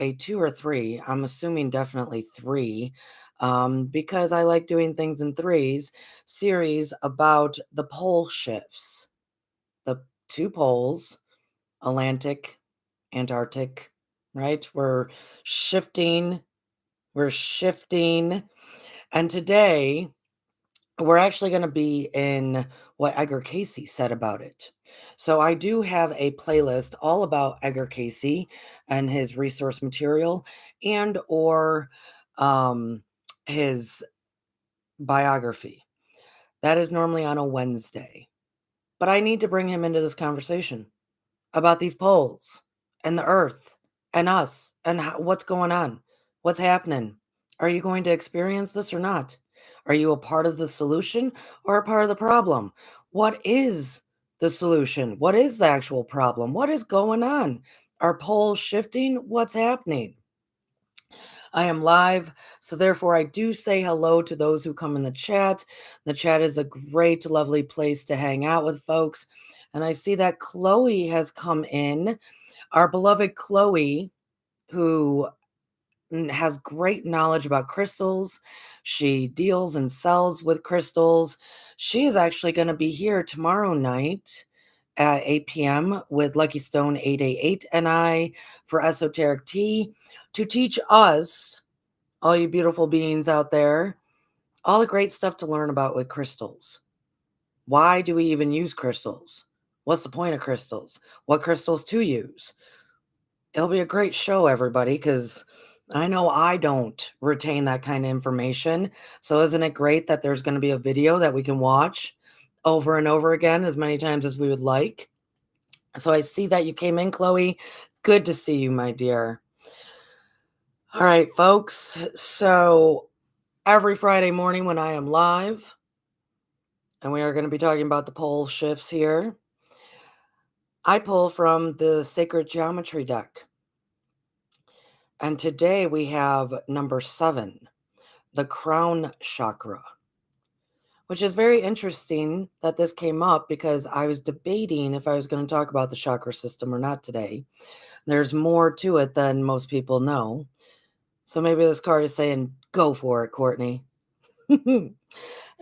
a 2 or 3, I'm assuming definitely 3, because I like doing things in threes, series about the pole shifts. The 2 poles, Atlantic, Antarctic, right? Shifting, we're shifting. And today we're actually going to be in what Edgar Casey said about it. So I do have a playlist all about Edgar Casey and his resource material and or um, his biography. That is normally on a Wednesday. But I need to bring him into this conversation about these poles and the earth and us and what's going on, what's happening. Are you going to experience this or not? Are you a part of the solution or a part of the problem? What is the solution? What is the actual problem? What is going on? Are poles shifting? What's happening? I am live, so therefore I do say hello to those who come in the chat. The chat is a great, lovely place to hang out with folks. And I see that Chloe has come in, our beloved Chloe, who has great knowledge about crystals. She deals and sells with crystals. She is actually going to be here tomorrow night at 8 p.m. with Lucky Stone 888 and I for Esoteric Tea to teach us, all you beautiful beings out there, all the great stuff to learn about with crystals. Why do we even use crystals? What's the point of crystals? What crystals to use? It'll be a great show, everybody, because I know I don't retain that kind of information. So isn't it great that there's going to be a video that we can watch over and over again as many times as we would like? So I see that you came in, Chloe. Good to see you, my dear. All right, folks. So every Friday morning when I am live, and we are going to be talking about the pole shifts here, I pull from the Sacred Geometry deck. And today we have number 7, the crown chakra, which is very interesting that this came up because I was debating if I was going to talk about the chakra system or not today. There's more to it than most people know. So maybe this card is saying, go for it, Courtney. And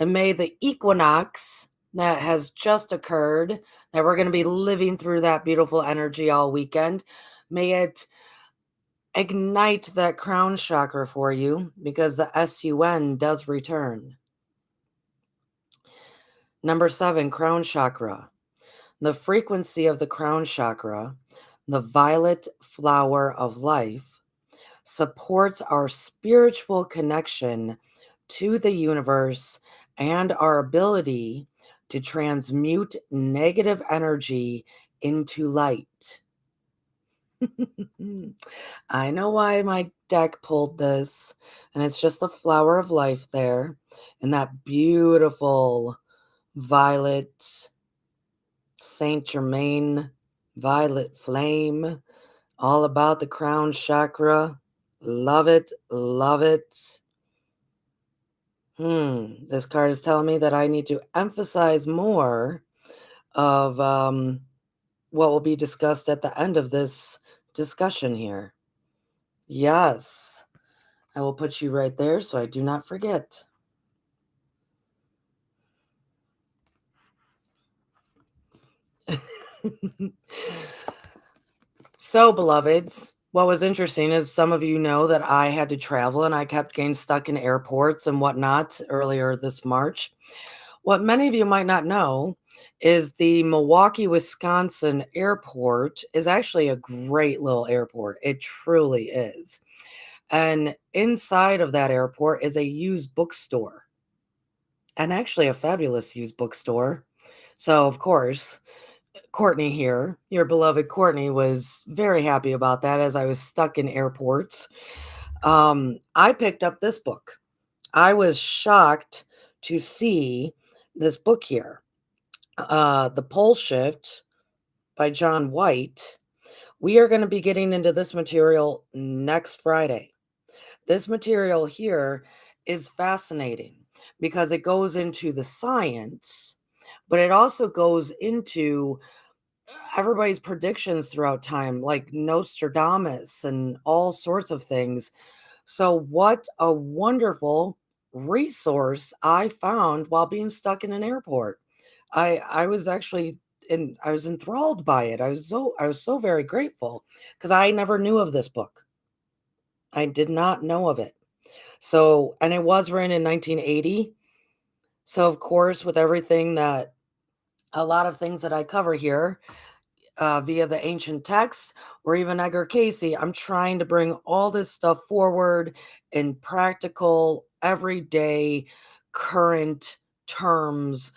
may the equinox that has just occurred, that we're going to be living through that beautiful energy all weekend, may it ignite that crown chakra for you because the SUN does return. Number 7, crown chakra. The frequency of the crown chakra, the violet flower of life, supports our spiritual connection to the universe and our ability to transmute negative energy into light. I know why my deck pulled this, and it's just the flower of life there and that beautiful violet Saint Germain violet flame, all about the crown chakra. Love it, love it. This card is telling me that I need to emphasize more of what will be discussed at the end of this discussion here. Yes, I will put you right there so I do not forget. So, beloveds, what was interesting is some of you know that I had to travel and I kept getting stuck in airports and whatnot earlier this March. What many of you might not know is the Milwaukee, Wisconsin airport is actually a great little airport. It truly is. And inside of that airport is a used bookstore, and actually a fabulous used bookstore. So, of course, Courtney here, your beloved Courtney, was very happy about that as I was stuck in airports. I picked up this book. I was shocked to see this book here, The Pole Shift by John White. We are going to be getting into this material next Friday. This material here is fascinating because it goes into the science, but it also goes into everybody's predictions throughout time, like Nostradamus and all sorts of things. So, what a wonderful resource I found while being stuck in an airport. I was actually I was enthralled by it. I was so very grateful because I never knew of this book. I did not know of it. So, and it was written in 1980. So, of course, with everything that a lot of things that I cover here, via the ancient texts or even Edgar Casey. I'm trying to bring all this stuff forward in practical, everyday, current terms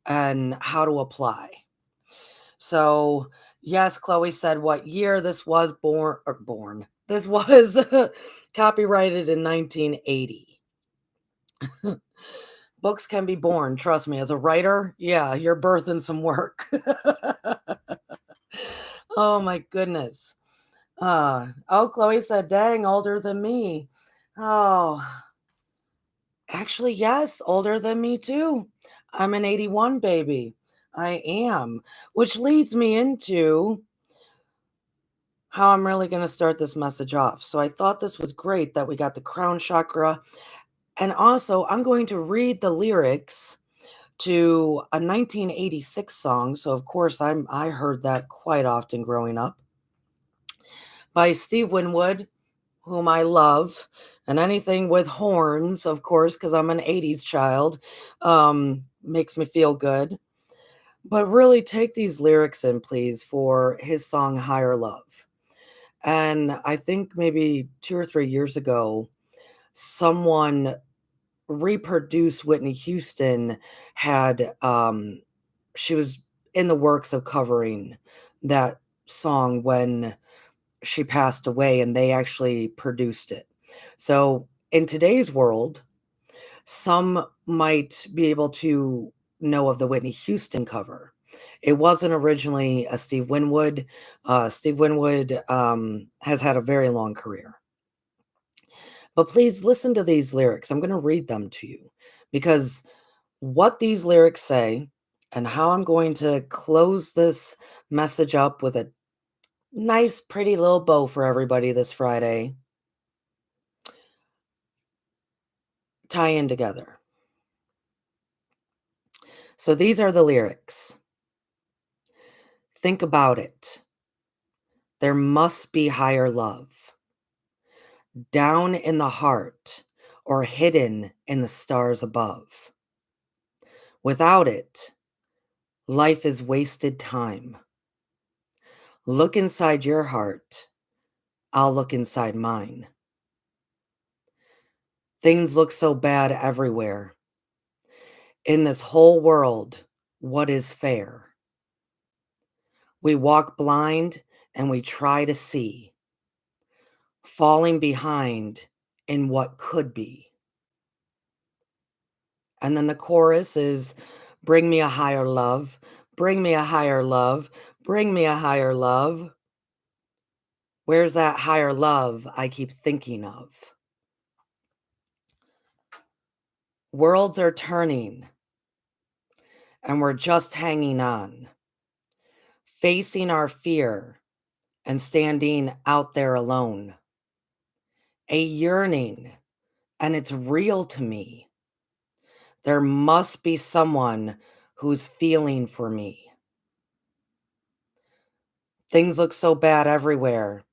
and how to apply. So, yes, Chloe said what year this was born. This was copyrighted in 1980. Books can be born, trust me, as a writer. Yeah, you're birthing some work. Oh my goodness. Oh, Chloe said, dang, older than me. Oh, actually, yes, older than me too. I'm an 81 baby. I am, which leads me into how I'm really going to start this message off. So I thought this was great that we got the crown chakra. And also, I'm going to read the lyrics to a 1986 song. So of course, I heard that quite often growing up by Steve Winwood, whom I love, and anything with horns, of course, because I'm an 80s child, makes me feel good. But really take these lyrics in, please, for his song Higher Love. And I think maybe 2 or 3 years ago, someone reproduced Whitney Houston had she was in the works of covering that song when she passed away, and they actually produced it. So, in today's world, some might be able to know of the Whitney Houston cover. It wasn't originally a Steve Winwood. Steve Winwood has had a very long career. But please listen to these lyrics. I'm going to read them to you because what these lyrics say and how I'm going to close this message up with a nice, pretty little bow for everybody this Friday tie in together. So these are the lyrics. Think about it. There must be higher love down in the heart or hidden in the stars above. Without it, life is wasted time. Look inside your heart. I'll look inside mine. Things look so bad everywhere. In this whole world, what is fair? We walk blind and we try to see, falling behind in what could be. And then the chorus is bring me a higher love, bring me a higher love, bring me a higher love. Where's that higher love I keep thinking of? Worlds are turning and we're just hanging on, facing our fear and standing out there alone. A yearning, and it's real to me. There must be someone who's feeling for me. Things look so bad everywhere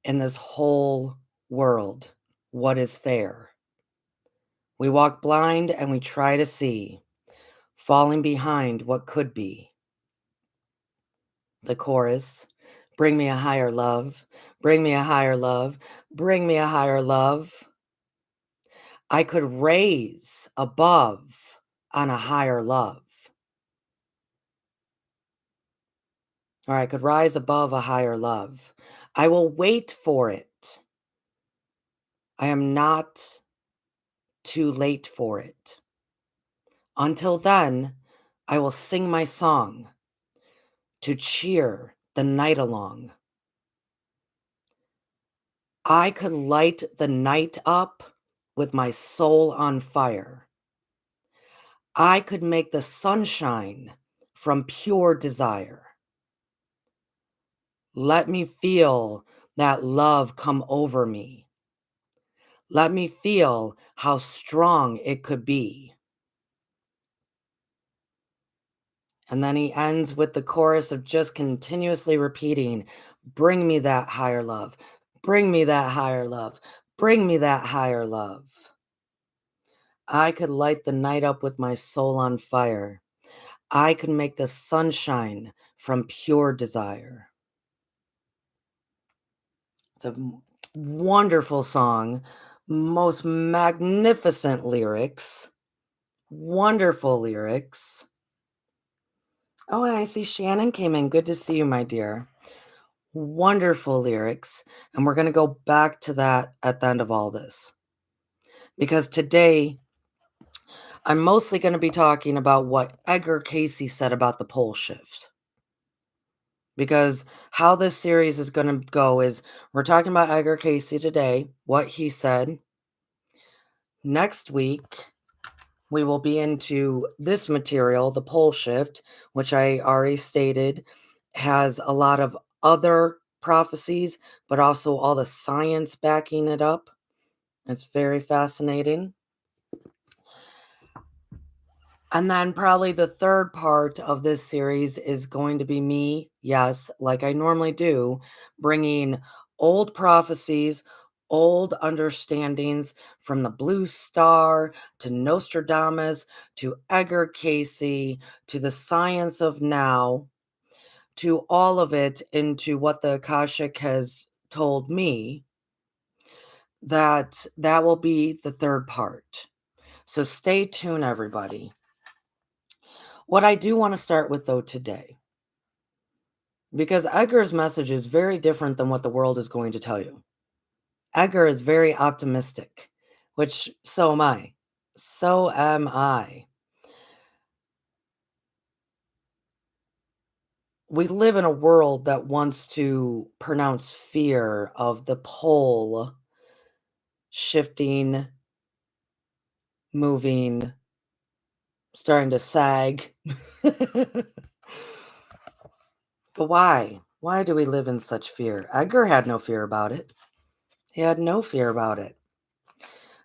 in this whole world. What is fair? We walk blind and we try to see, falling behind what could be. The chorus, bring me a higher love, bring me a higher love, bring me a higher love. I could raise above on a higher love. Or I could rise above a higher love. I will wait for it. I am not too late for it. Until then, I will sing my song to cheer the night along. I could light the night up with my soul on fire. I could make the sunshine from pure desire. Let me feel that love come over me. Let me feel how strong it could be. And then he ends with the chorus of just continuously repeating, bring me that higher love, bring me that higher love, bring me that higher love. I could light the night up with my soul on fire. I could make the sunshine from pure desire. It's a wonderful song, most magnificent lyrics, wonderful lyrics. Oh, and I see Shannon came in. Good to see you, my dear. Wonderful lyrics. And we're going to go back to that at the end of all this. Because today, I'm mostly going to be talking about what Edgar Casey said about the pole shift. Because how this series is going to go is we're talking about Edgar Casey today, what he said. Next week, we will be into this material, the pole shift, which I already stated has a lot of other prophecies, but also all the science backing it up. It's very fascinating. And then probably the third part of this series is going to be me, yes, like I normally do, bringing old prophecies, old understandings from the Blue Star to Nostradamus to Edgar Casey to the science of now to all of it into what the Akashic has told me that will be the third part. So stay tuned, everybody. What I do want to start with, though, today, because Edgar's message is very different than what the world is going to tell you. Edgar is very optimistic, which so am I. So am I. We live in a world that wants to pronounce fear of the pole shifting, moving, starting to sag. But why? Why do we live in such fear? Edgar had no fear about it. He had no fear about it.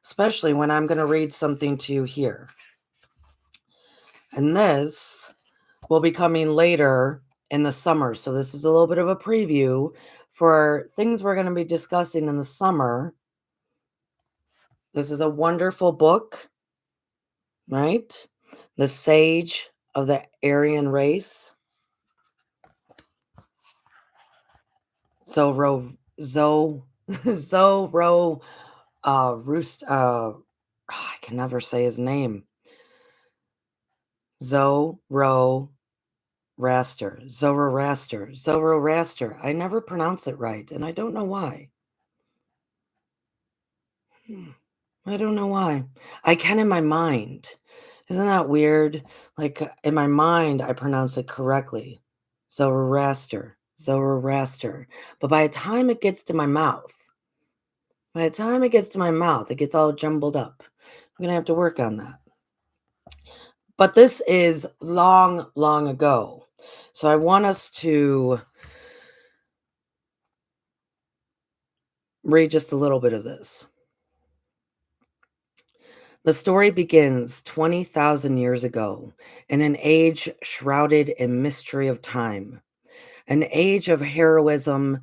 Especially when I'm going to read something to you here. And this will be coming later in the summer. So this is a little bit of a preview for things we're going to be discussing in the summer. This is a wonderful book, right? The Sage of the Aryan Race. Zoro, Zoro, Roost, I can never say his name. Zoroaster. Zoroaster. I never pronounce it right, and I don't know why. I don't know why. I can in my mind. Isn't that weird? Like, in my mind, I pronounce it correctly. Zoroaster. Zoroaster. But by the time it gets to my mouth, it gets all jumbled up. I'm going to have to work on that. But this is long, long ago. So I want us to read just a little bit of this. The story begins 20,000 years ago, in an age shrouded in mystery of time, an age of heroism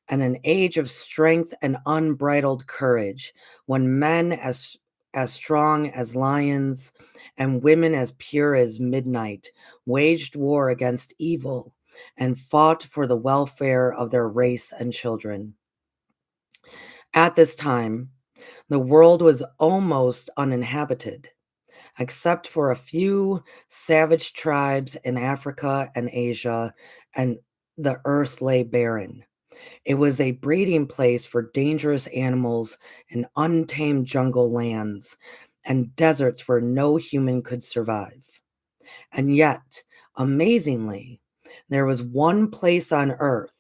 and an age of strength and unbridled courage, when men as strong as lions and women as pure as midnight waged war against evil and fought for the welfare of their race and children. At this time, the world was almost uninhabited, except for a few savage tribes in Africa and Asia, and the earth lay barren. It was a breeding place for dangerous animals in untamed jungle lands and deserts where no human could survive. And yet, amazingly, there was one place on earth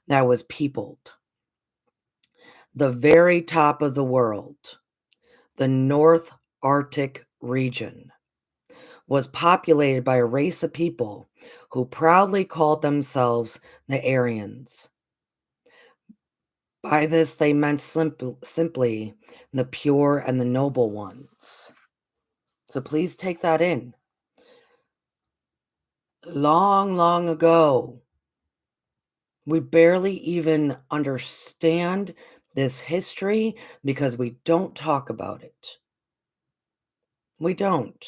that was peopled. The very top of the world, the North Arctic region, was populated by a race of people who proudly called themselves the Aryans. By this they meant simply the pure and the noble ones. So please take that in. Long, long ago, we barely even understand this history because we don't talk about it. We don't.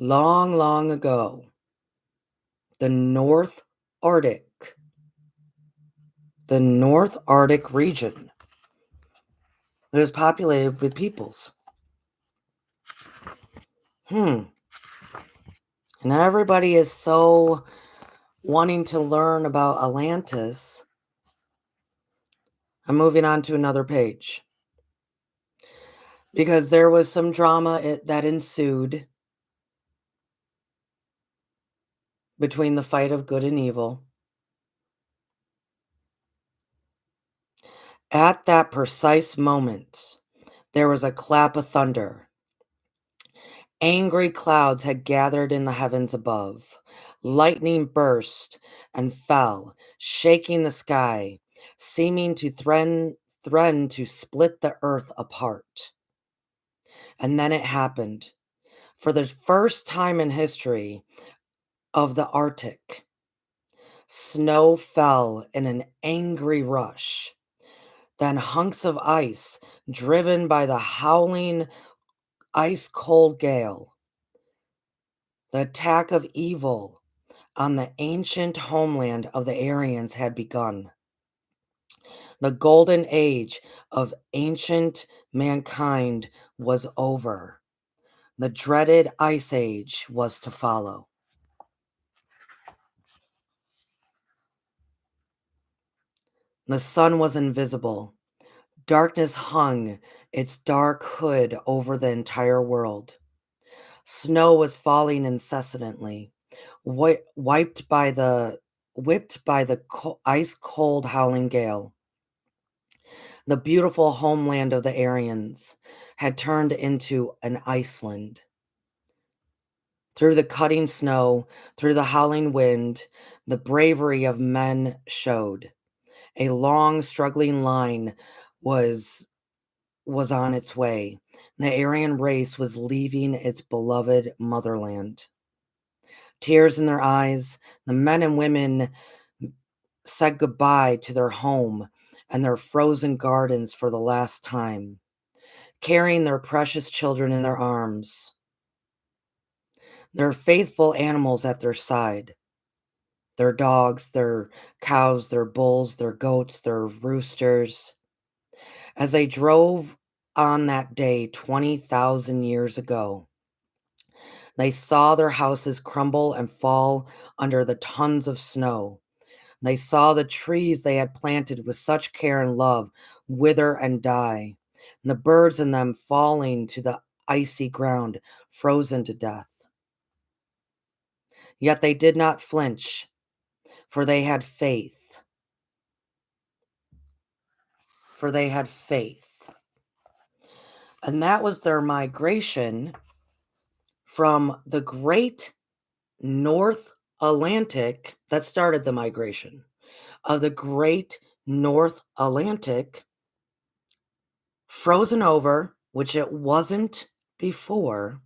Long, long ago, the Arctic, the North Arctic region was populated with peoples. And everybody is so wanting to learn about Atlantis. I'm moving on to another page because there was some drama that ensued between the fight of good and evil. At that precise moment, there was a clap of thunder. Angry clouds had gathered in the heavens above. Lightning burst and fell, shaking the sky, seeming to threaten to split the earth apart. And then it happened. For the first time in history of the Arctic, snow fell in an angry rush. Then hunks of ice, driven by the howling ice cold gale, the attack of evil on the ancient homeland of the Aryans had begun. The golden age of ancient mankind was over. The dreaded ice age was to follow. The sun was invisible. Darkness hung its dark hood over the entire world. Snow was falling incessantly, wiped by the whipped by the ice cold howling gale. The beautiful homeland of the Aryans had turned into an Iceland. Through the cutting snow, through the howling wind, the bravery of men showed. A long, struggling line was on its way. The Aryan race was leaving its beloved motherland. Tears in their eyes, the men and women said goodbye to their home and their frozen gardens for the last time, carrying their precious children in their arms, their faithful animals at their side, their dogs, their cows, their bulls, their goats, their roosters. As they drove on that day 20,000 years ago, they saw their houses crumble and fall under the tons of snow. They saw the trees they had planted with such care and love wither and die, and the birds in them falling to the icy ground, frozen to death. Yet they did not flinch, for they had faith. For they had faith. And that was their migration from the great North Atlantic that started the migration of the great North Atlantic, frozen over, which it wasn't before,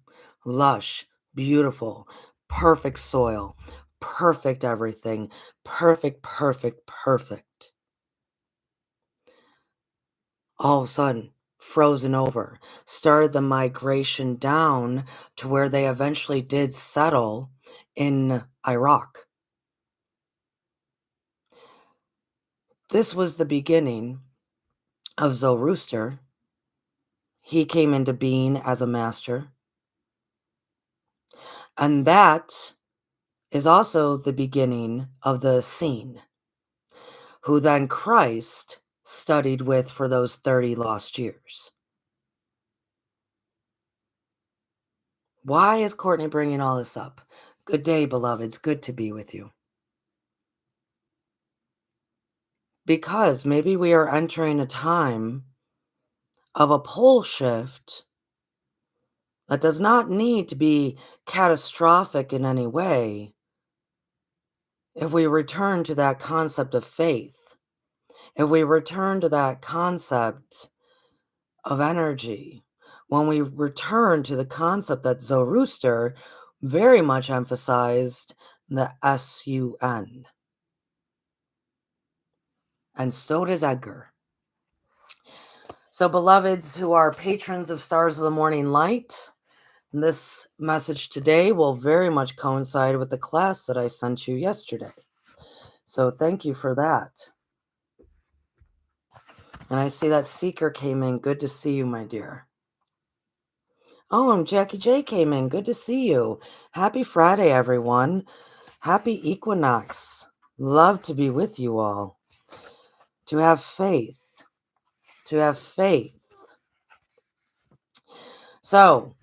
lush, beautiful, perfect soil, perfect everything, perfect, perfect, perfect. All of a sudden, frozen over, started the migration down to where they eventually did settle in Iraq. This was the beginning of Zoroaster. He came into being as a master. And that is also the beginning of the Essene, who then Christ studied with for those 30 lost years. Why is Courtney bringing all this up? Good day, beloveds. Good to be with you. Because maybe we are entering a time of a pole shift That does not need to be catastrophic in any way if we return to that concept of faith, if we return to that concept of energy, when we return to the concept that Zoroaster very much emphasized, the SUN. And so does Edgar. So, beloveds who are patrons of Stars of the Morning Light, this message today will very much coincide with the class that I sent you yesterday. So, thank you for that. And I see that Seeker came in. Good to see you, my dear. Oh, and Jackie J came in. Good to see you. Happy Friday, everyone. Happy equinox. Love to be with you all. To have faith. To have faith. So,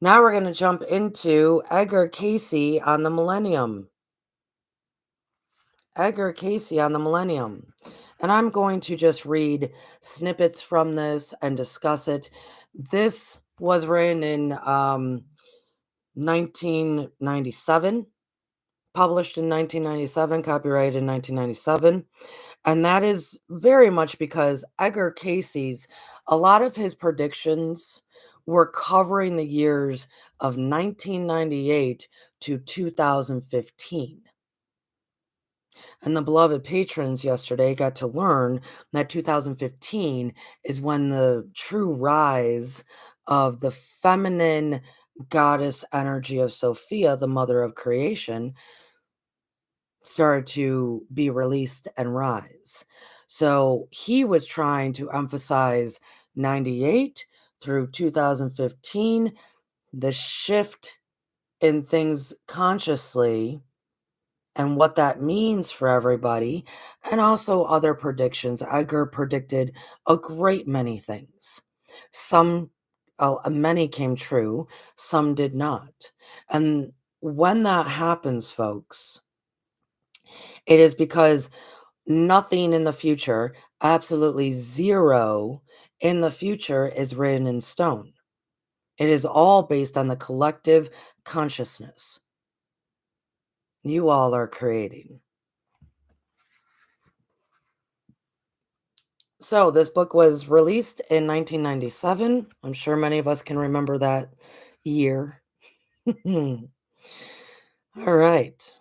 now we're going to jump into Edgar Casey on the Millennium. Edgar Casey on the Millennium. And I'm going to just read snippets from this and discuss it. This was written in 1997, published in 1997, copyrighted in 1997. And that is very much because Edgar Casey's, a lot of his predictions were covering the years of 1998 to 2015. And the beloved patrons yesterday got to learn that 2015 is when the true rise of the feminine goddess energy of Sophia, the mother of creation, started to be released and rise. So he was trying to emphasize 98 through 2015, the shift in things consciously and what that means for everybody, and also other predictions. Edgar predicted a great many things. Some, many came true, some did not. And when that happens, folks, it is because nothing in the future, absolutely zero in the future, is written in stone. It is all based on the collective consciousness you all are creating. So, this book was released in 1997. I'm sure many of us can remember that year. All right.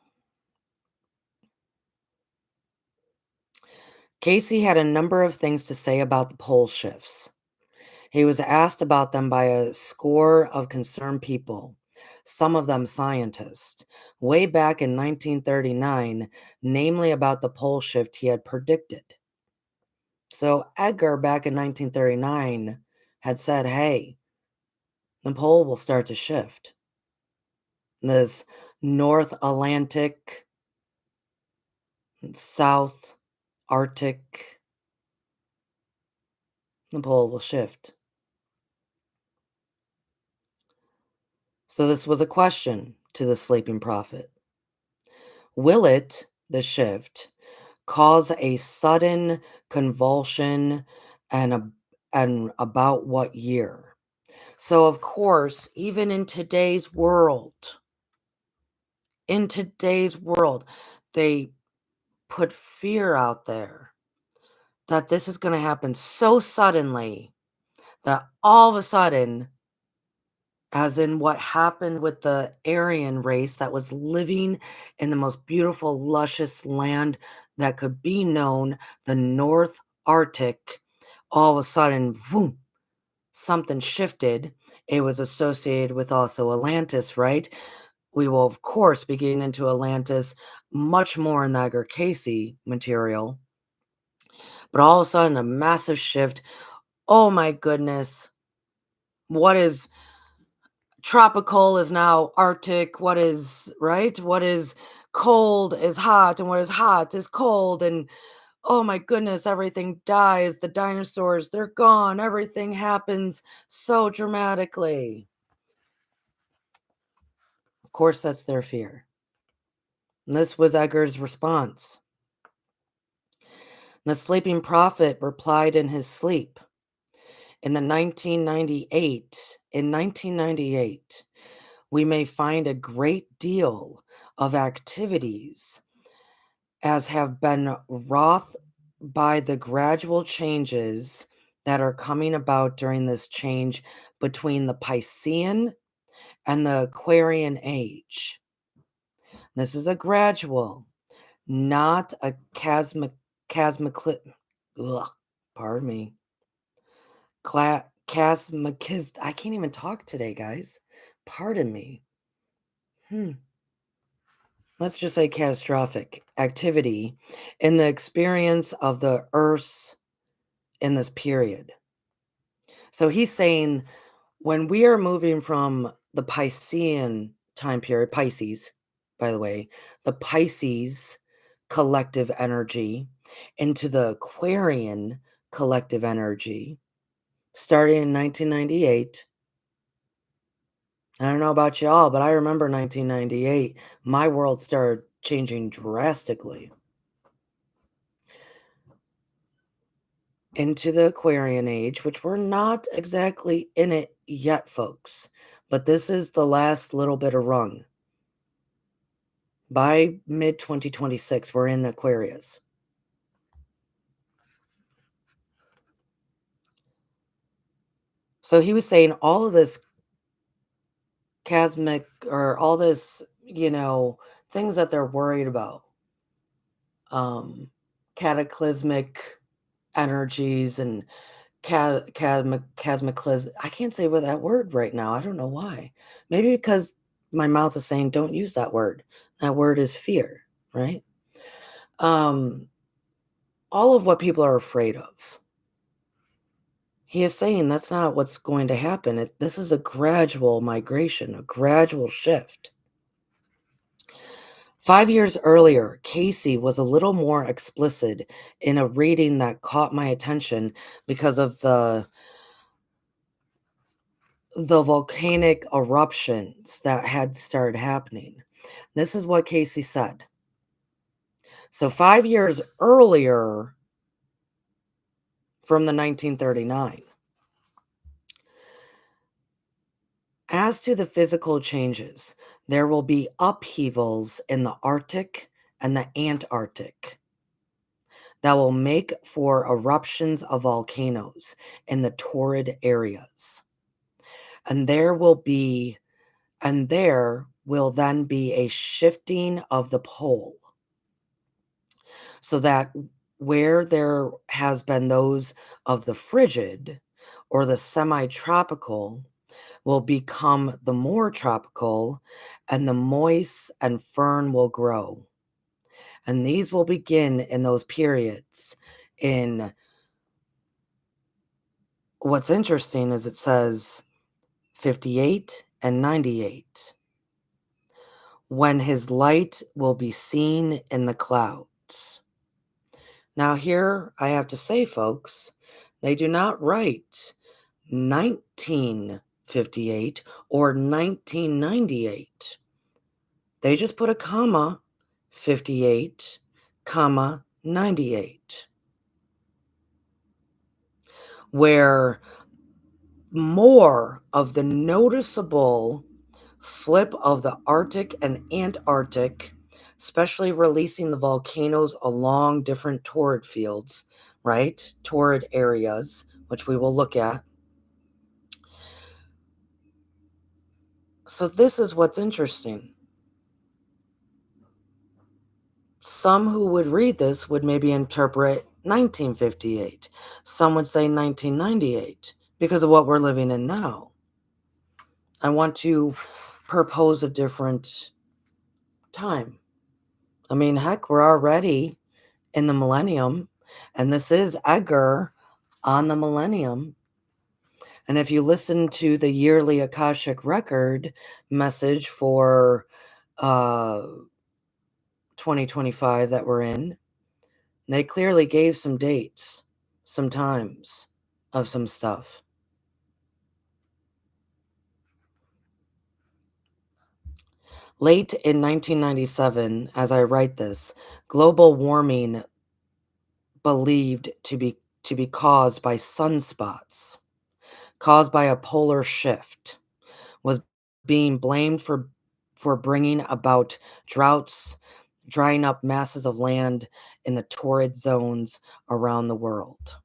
Casey had a number of things to say about the pole shifts. He was asked about them by a score of concerned people, some of them scientists, way back in 1939, namely about the pole shift he had predicted. So Edgar, back in 1939, had said, hey, the pole will start to shift. This North Atlantic, South Arctic, the pole will shift. So this was a question to the sleeping prophet. Will it, the shift, cause a sudden convulsion and about what year? So of course, even in today's world, they put fear out there that this is going to happen so suddenly that all of a sudden, as in what happened with the Aryan race that was living in the most beautiful, luscious land that could be known, the North Arctic, all of a sudden, boom, something shifted. It was associated with also Atlantis, right? We will, of course, be getting into Atlantis much more in the Edgar Casey material. But all of a sudden, a massive shift. Oh my goodness. What is tropical is now Arctic. What is, right? What is cold is hot, and what is hot is cold. And oh my goodness, everything dies. The dinosaurs, they're gone. Everything happens so dramatically. Of course, that's their fear. And this was Edgar's response. The sleeping prophet replied in his sleep. In 1998, we may find a great deal of activities as have been wrought by the gradual changes that are coming about during this change between the Piscean and the Aquarian age. This is a gradual, not a chasmicli ugh, pardon me, chasmicist. I can't even talk today, guys. Pardon me. Hmm. Let's just say catastrophic activity in the experience of the Earth's in this period. So he's saying when we are moving from the Piscean time period, Pisces, by the way, the Pisces collective energy into the Aquarian collective energy, starting in 1998. I don't know about y'all, but I remember 1998. My world started changing drastically into the Aquarian age, which we're not exactly in it yet, folks. But this is the last little bit of rung. By mid 2026, we're in Aquarius. So he was saying all of this cosmic or all this, things that they're worried about, um, cataclysmic energies and I can't say with that word right now. I don't know why. Maybe because my mouth is saying don't use that word. That word is fear, right? Um, all of what people are afraid of. He is saying that's not what's going to happen. This is a gradual migration, a gradual shift. 5 years earlier, Casey was a little more explicit in a reading that caught my attention because of the volcanic eruptions that had started happening. This is what Casey said. So 5 years earlier from the 1939. As to the physical changes, there will be upheavals in the Arctic and the Antarctic that will make for eruptions of volcanoes in the torrid areas. And there will then be a shifting of the pole so that where there has been those of the frigid or the semi-tropical will become the more tropical, and the moist and fern will grow. And these will begin in those periods. In what's interesting is it says 58 and 98, when his light will be seen in the clouds. Now, here I have to say, folks, they do not write 1958 or 1998. They just put a comma, 58, comma, 98, where more of the noticeable flip of the Arctic and Antarctic, especially releasing the volcanoes along different torrid fields, right? Torrid areas, which we will look at. So this is what's interesting. Some who would read this would maybe interpret 1958. Some would say 1998 because of what we're living in now. I want to propose a different time. I mean, heck, we're already in the millennium, and this is Edgar on the millennium. And if you listen to the yearly Akashic record message for uh, 2025 that we're in, they clearly gave some dates, some times of some stuff. Late in 1997, as I write this, global warming believed to be caused by sunspots. caused by a polar shift, was being blamed for bringing about droughts, drying up masses of land in the torrid zones around the world.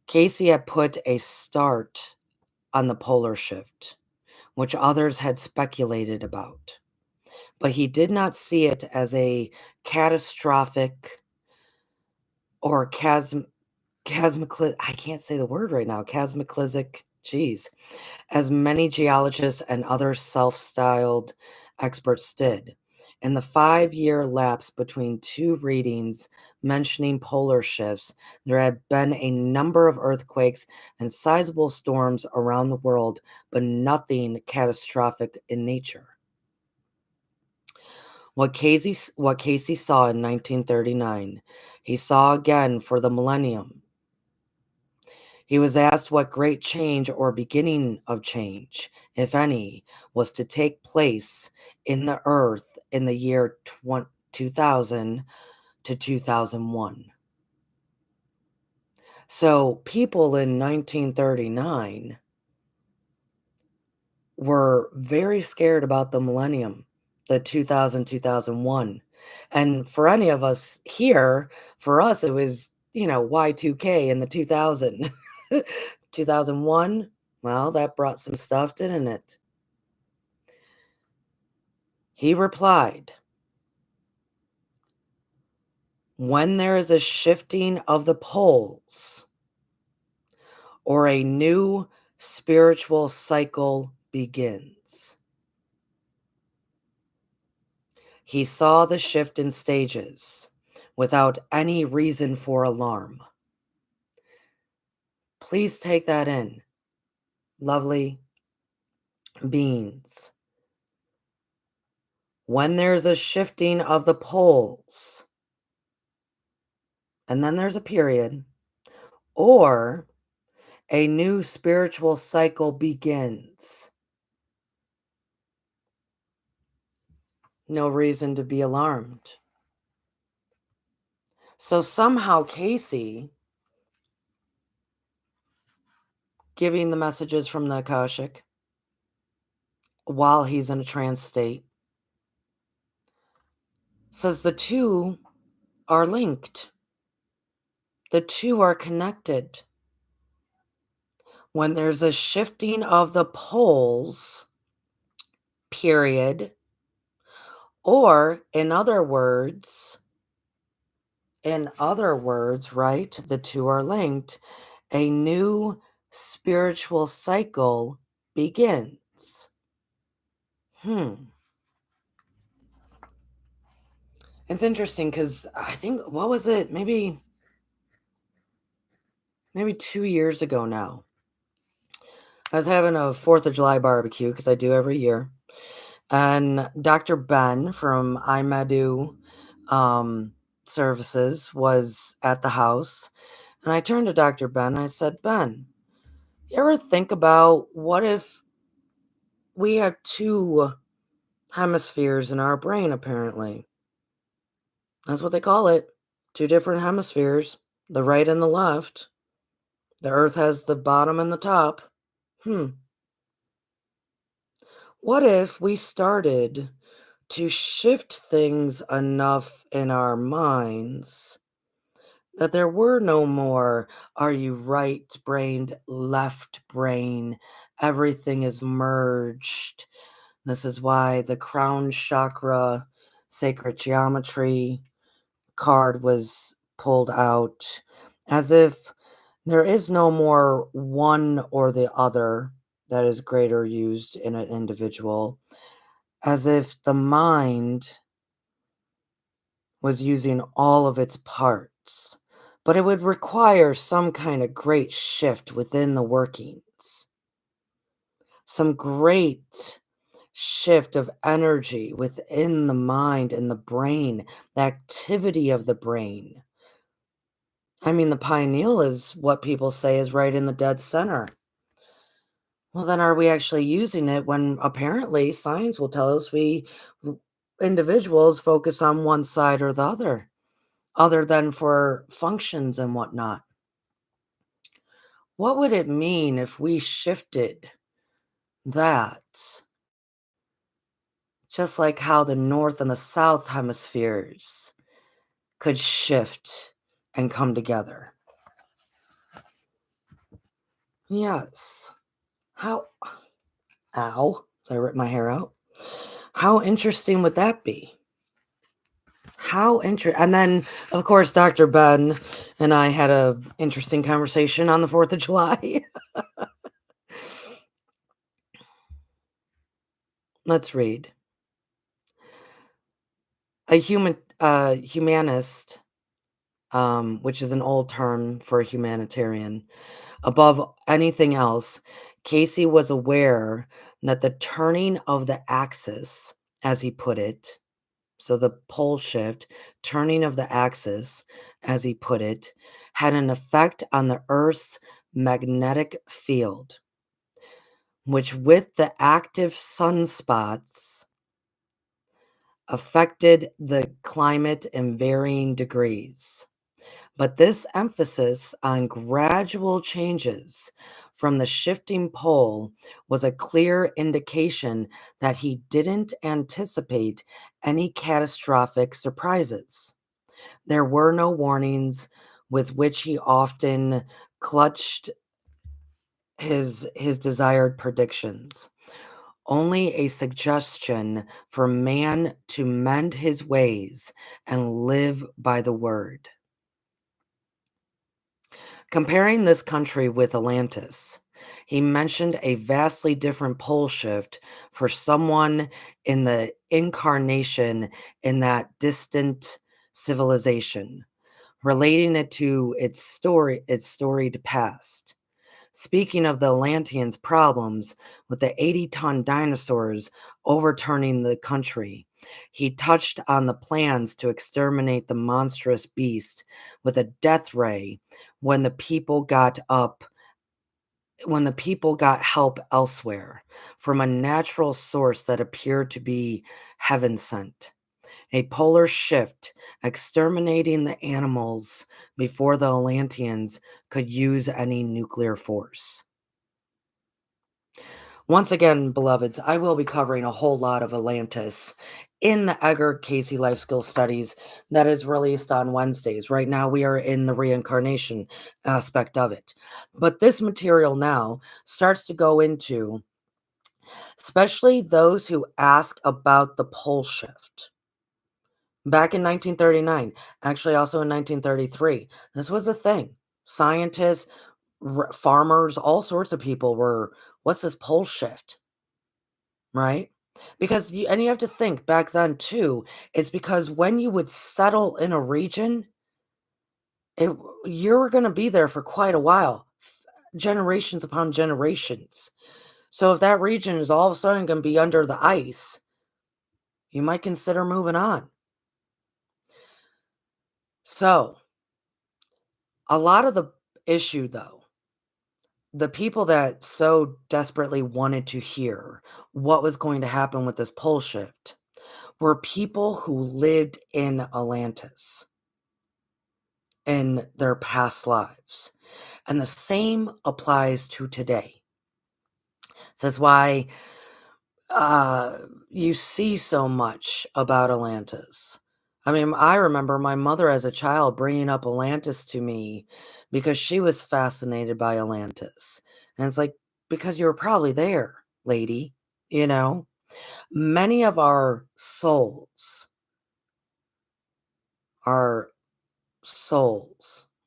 Casey had put a start on the polar shift, which others had speculated about, but he did not see it as a catastrophic or I can't say the word right now, chasmaclysmic, geez, as many geologists and other self-styled experts did. In the 5-year lapse between two readings mentioning polar shifts, there had been a number of earthquakes and sizable storms around the world, but nothing catastrophic in nature. What Casey saw in 1939, he saw again for the millennium. He was asked what great change or beginning of change, if any, was to take place in the earth in the year 2000 to 2001. So people in 1939 were very scared about the millennium, the 2000, 2001. And for any of us here, for us, it was, Y2K in the 2000. 2001, well, that brought some stuff, didn't it? He replied, when there is a shifting of the poles or a new spiritual cycle begins. He saw the shift in stages without any reason for alarm. Please take that in, lovely beings. When there's a shifting of the poles, and then there's a period, or a new spiritual cycle begins. No reason to be alarmed. So somehow Casey, giving the messages from the Akashic while he's in a trance state, says the two are linked. The two are connected. When there's a shifting of the poles, period, or in other words, right, the two are linked, a new spiritual cycle begins. It's interesting because I think, what was it? Maybe 2 years ago now. I was having a 4th of July barbecue because I do every year. And Dr. Ben from I um, Services was at the house. And I turned to Dr. Ben and I said, Ben, you ever think about what if we have two hemispheres in our brain, apparently? That's what they call it. Two different hemispheres, the right and the left. The earth has the bottom and the top. Hmm. What if we started to shift things enough in our minds that there were no more, are you right brained, left brain? Everything is merged. This is why the crown chakra, sacred geometry card was pulled out, as if there is no more one or the other that is greater used in an individual, as if the mind was using all of its parts. But it would require some kind of great shift within the workings, some great shift of energy within the mind and the brain, the activity of the brain. I mean, the pineal is what people say is right in the dead center. Well, then are we actually using it when apparently science will tell us individuals focus on one side or the other than for functions and whatnot? What would it mean if we shifted that? Just like how the North and the South hemispheres could shift and come together. Yes. How ow, so I ripped my hair out. How interesting would that be? How interesting. And then, of course, Dr. Ben and I had a interesting conversation on the 4th of July. Let's read. A humanist, which is an old term for a humanitarian, above anything else, Casey was aware that the turning of the axis, as he put it, so the pole shift, turning of the axis, as he put it, had an effect on the Earth's magnetic field, which, with the active sunspots, affected the climate in varying degrees. But this emphasis on gradual changes from the shifting pole was a clear indication that he didn't anticipate any catastrophic surprises. There were no warnings with which he often clutched his desired predictions. Only a suggestion for man to mend his ways and live by the word. Comparing this country with Atlantis, he mentioned a vastly different pole shift for someone in the incarnation in that distant civilization, relating it to its storied past. Speaking of the Atlanteans' problems with the 80-ton dinosaurs overturning the country, he touched on the plans to exterminate the monstrous beast with a death ray when the people got up when the people got help elsewhere from a natural source that appeared to be heaven sent. A polar shift, exterminating the animals before the Atlanteans could use any nuclear force. Once again, beloveds, I will be covering a whole lot of Atlantis in the Edgar Casey Life Skill Studies that is released on Wednesdays. Right now, we are in the reincarnation aspect of it. But this material now starts to go into, especially those who ask about the pole shift. Back in 1939, actually also in 1933, this was a thing. Scientists, farmers, all sorts of people were, what's this pole shift? Right? Because you have to think back then too, is because when you would settle in a region, it you're gonna be there for quite a while, generations upon generations. So if that region is all of a sudden gonna be under the ice, you might consider moving on. So, a lot of the issue though, the people that so desperately wanted to hear what was going to happen with this pole shift were people who lived in Atlantis in their past lives. And the same applies to today. So that's why uh, you see so much about Atlantis. I mean, I remember my mother as a child bringing up Atlantis to me because she was fascinated by Atlantis. And it's like, because you were probably there, lady, you know? Many of our souls,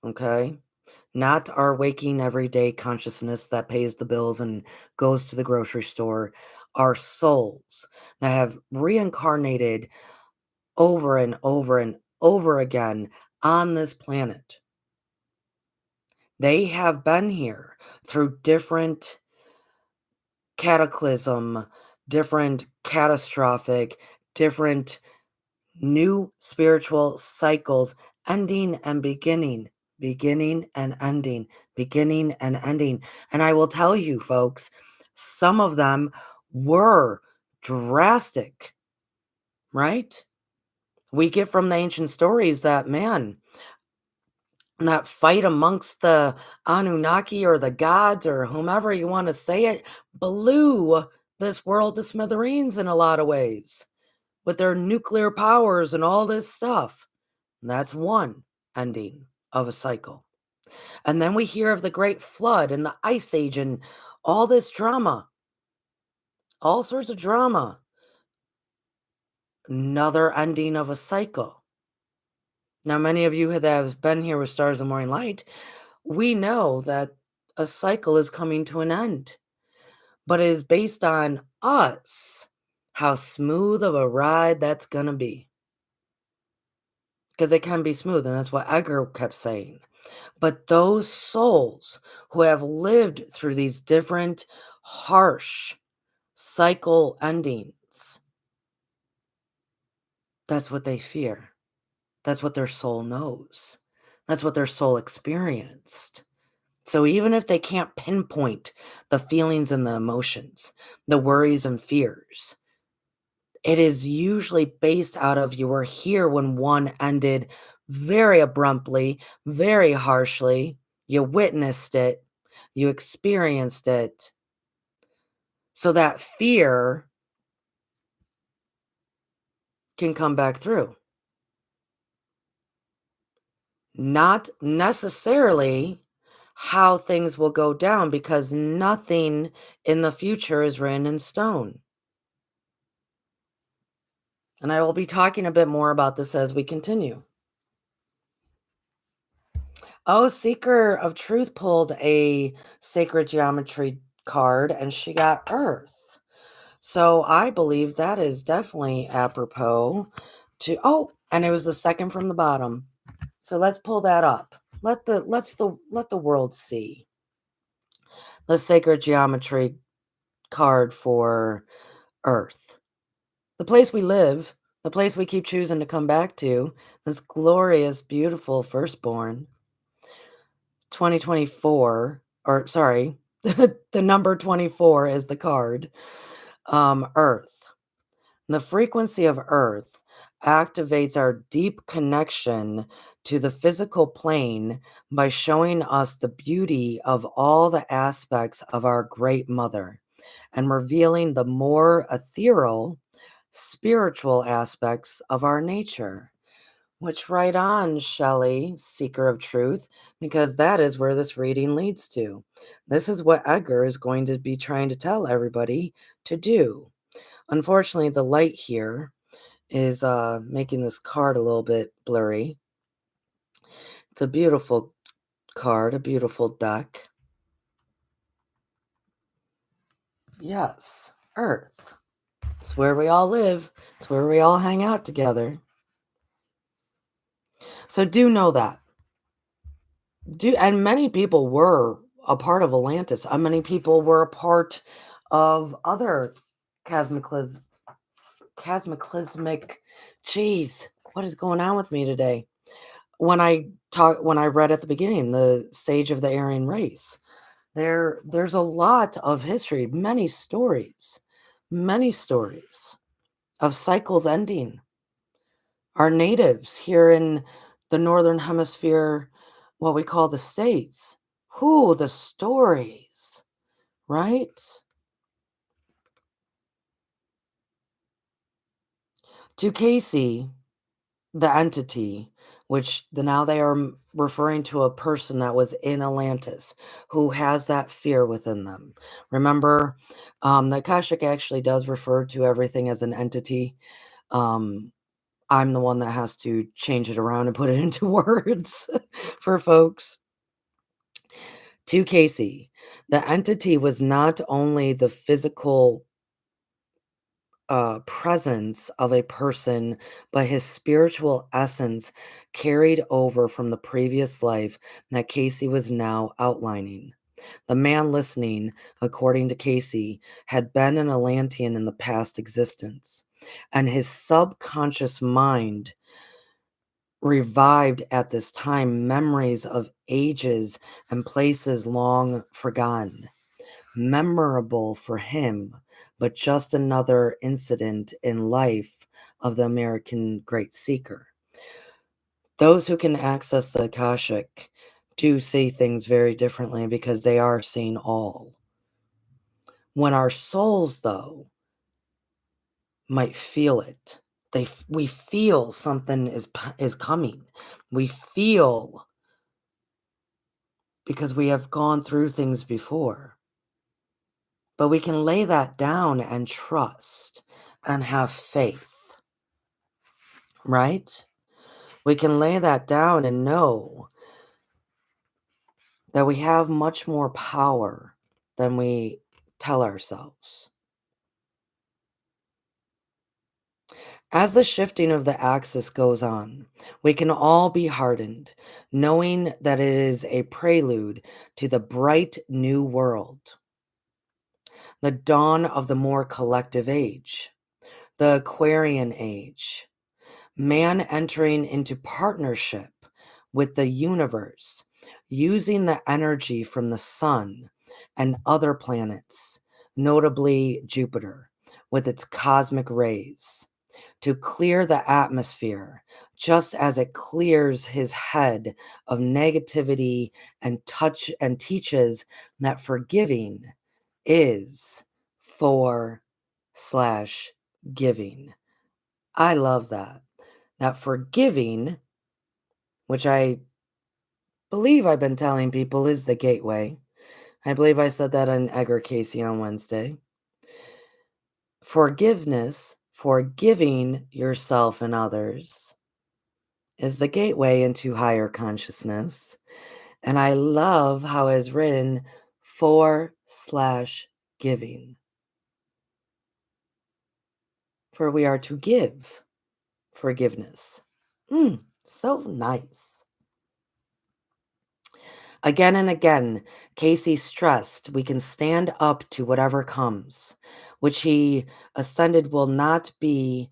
okay? Not our waking everyday consciousness that pays the bills and goes to the grocery store. Our souls that have reincarnated over and over and over again on this planet. They have been here through different cataclysm, different catastrophic, different new spiritual cycles, ending and beginning, beginning and ending, beginning and ending. And I will tell you, folks, some of them were drastic, right? We get from the ancient stories that, man, that fight amongst the Anunnaki or the gods or whomever you want to say it blew this world to smithereens in a lot of ways with their nuclear powers and all this stuff. And that's one ending of a cycle. And then we hear of the Great Flood and the Ice Age and all this drama, all sorts of drama. Another ending of a cycle. Now, many of you that have been here with Stars of the Morning Light, we know that a cycle is coming to an end, but it is based on us, how smooth of a ride that's going to be. Because it can be smooth, and that's what Edgar kept saying. But those souls who have lived through these different harsh cycle endings, that's what they fear. That's what their soul knows. That's what their soul experienced. So even if they can't pinpoint the feelings and the emotions, the worries and fears, it is usually based out of you were here when one ended very abruptly, very harshly. You witnessed it, you experienced it. So that fear can come back through. Not necessarily how things will go down because nothing in the future is written in stone. And I will be talking a bit more about this as we continue. Oh, Seeker of Truth pulled a sacred geometry card and she got Earth. So I believe that is definitely apropos to and it was the second from the bottom. So let's pull that up. Let the world see. The sacred geometry card for Earth. The place we live, the place we keep choosing to come back to, this glorious, beautiful firstborn. 2024, or sorry, the number 24 is the card. Earth. The frequency of Earth activates our deep connection to the physical plane by showing us the beauty of all the aspects of our Great Mother and revealing the more ethereal, spiritual aspects of our nature. Which right on, Shelley, seeker of truth, because that is where this reading leads to. This is what Edgar is going to be trying to tell everybody to do. Unfortunately, the light here is making this card a little bit blurry. It's a beautiful card, a beautiful deck. Yes, Earth. It's where we all live. It's where we all hang out together. So do know that. And many people were a part of Atlantis. Many people were a part of other casmaclism, casmaclismic. Jeez, what is going on with me today? When I read at the beginning, the Sage of the Aryan Race, there's a lot of history, many stories of cycles ending. Our natives here in the Northern Hemisphere, what we call the States. Whoo, the stories, right? To Casey, the entity, which now they are referring to a person that was in Atlantis who has that fear within them. Remember, the Akashic actually does refer to everything as an entity. Um, I'm the one that has to change it around and put it into words for folks. To Casey, the entity was not only the physical presence of a person, but his spiritual essence carried over from the previous life that Casey was now outlining. The man listening, according to Casey, had been an Atlantean in the past existence, and his subconscious mind revived at this time memories of ages and places long forgotten. Memorable for him, but just another incident in life of the American great seeker. Those who can access the Akashic do see things very differently because they are seeing all. When our souls, though, might feel it, we feel something is coming. We feel because we have gone through things before. But we can lay that down and trust and have faith, right? We can lay that down and know that we have much more power than we tell ourselves. As the shifting of the axis goes on, we can all be hardened, knowing that it is a prelude to the bright new world, the dawn of the more collective age, the Aquarian age, man entering into partnership with the universe, using the energy from the sun and other planets, notably Jupiter, with its cosmic rays, to clear the atmosphere, just as it clears his head of negativity and touch and teaches that forgiving is for slash giving. I love that. That forgiving, which I believe I've been telling people is the gateway. I believe I said that on Edgar Casey on Wednesday. Forgiveness, forgiving yourself and others, is the gateway into higher consciousness. And I love how it's written for slash giving. For we are to give forgiveness. So nice. Again and again, Casey stressed we can stand up to whatever comes, which he ascended will not be,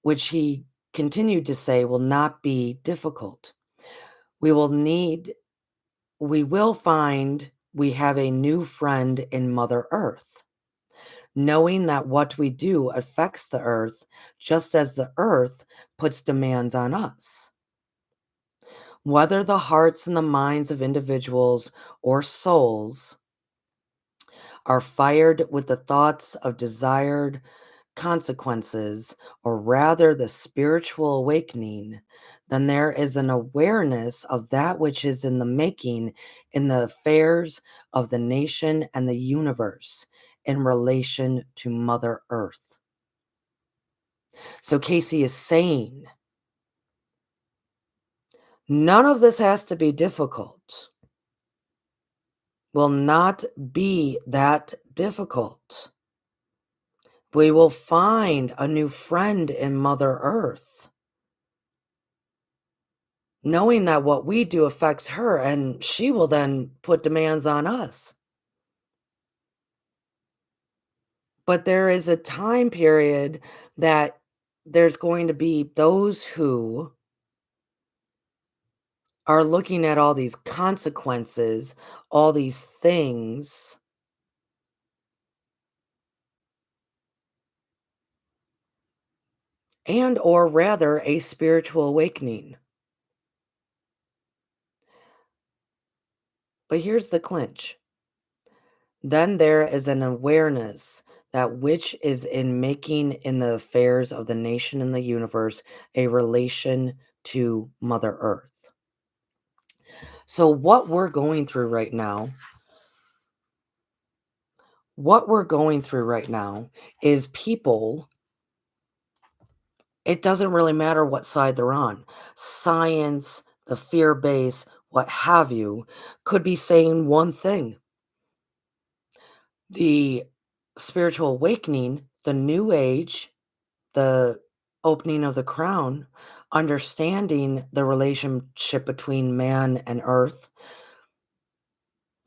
which he continued to say will not be difficult. We will need, we will find we have a new friend in Mother Earth, knowing that what we do affects the Earth just as the Earth puts demands on us. Whether the hearts and the minds of individuals or souls are fired with the thoughts of desired consequences, or rather the spiritual awakening, then there is an awareness of that which is in the making in the affairs of the nation and the universe in relation to Mother Earth. So Casey is saying, none of this has to be difficult. Will not be that difficult. We will find a new friend in Mother Earth, knowing that what we do affects her, and she will then put demands on us. But there is a time period that there's going to be those who are looking at all these consequences, all these things, and or rather a spiritual awakening. But here's the clinch. Then there is an awareness that which is in making in the affairs of the nation and the universe a relation to Mother Earth. So what we're going through right now is people, it doesn't really matter what side they're on. Science, the fear base, what have you, could be saying one thing. The spiritual awakening, the new age, the opening of the crown, understanding the relationship between man and earth.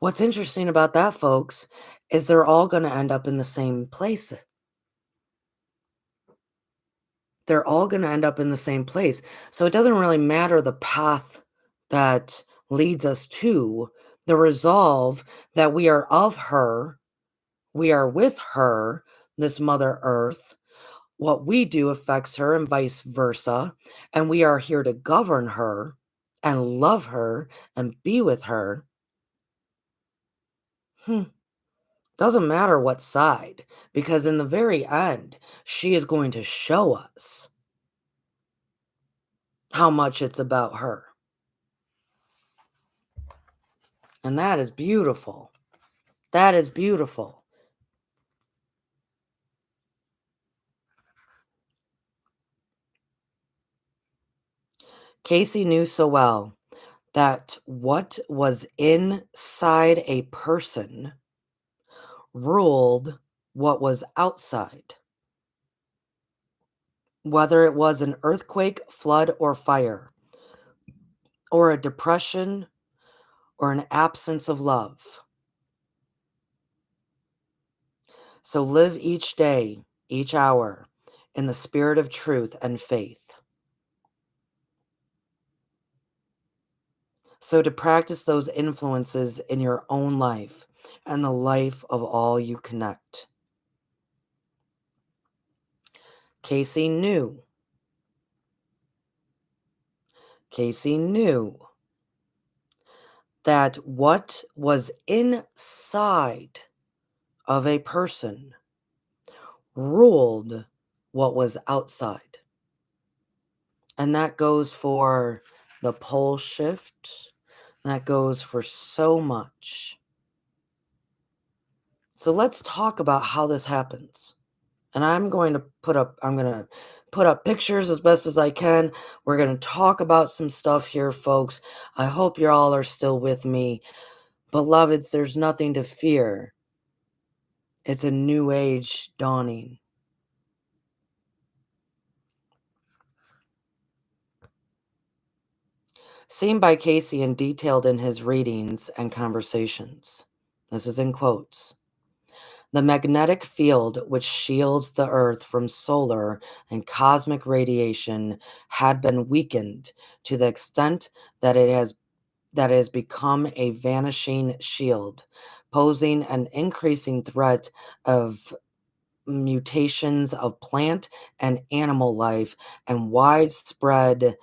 What's interesting about that, folks, is they're all going to end up in the same place. They're all going to end up in the same place. So it doesn't really matter the path that leads us to the resolve that we are of her, we are with her, this Mother Earth, What we do affects her and vice versa, and we are here to govern her and love her and be with her. Hmm. Doesn't matter what side, because in the very end, she is going to show us how much it's about her. And that is beautiful. That is beautiful. Casey knew so well that what was inside a person ruled what was outside, whether it was an earthquake, flood, or fire, or a depression, or an absence of love. So live each day, each hour, in the spirit of truth and faith. So to practice those influences in your own life and the life of all you connect. Casey knew. Casey knew that what was inside of a person ruled what was outside. And that goes for the pole shift. That goes for so much. So let's talk about how this happens. And I'm going to put up pictures as best as I can. We're going to talk about some stuff here, folks. I hope you all are still with me. Beloveds, there's nothing to fear. It's a new age dawning. Seen by Casey and detailed in his readings and conversations. This is in quotes. The magnetic field which shields the Earth from solar and cosmic radiation had been weakened to the extent that it has become a vanishing shield, posing an increasing threat of mutations of plant and animal life and widespread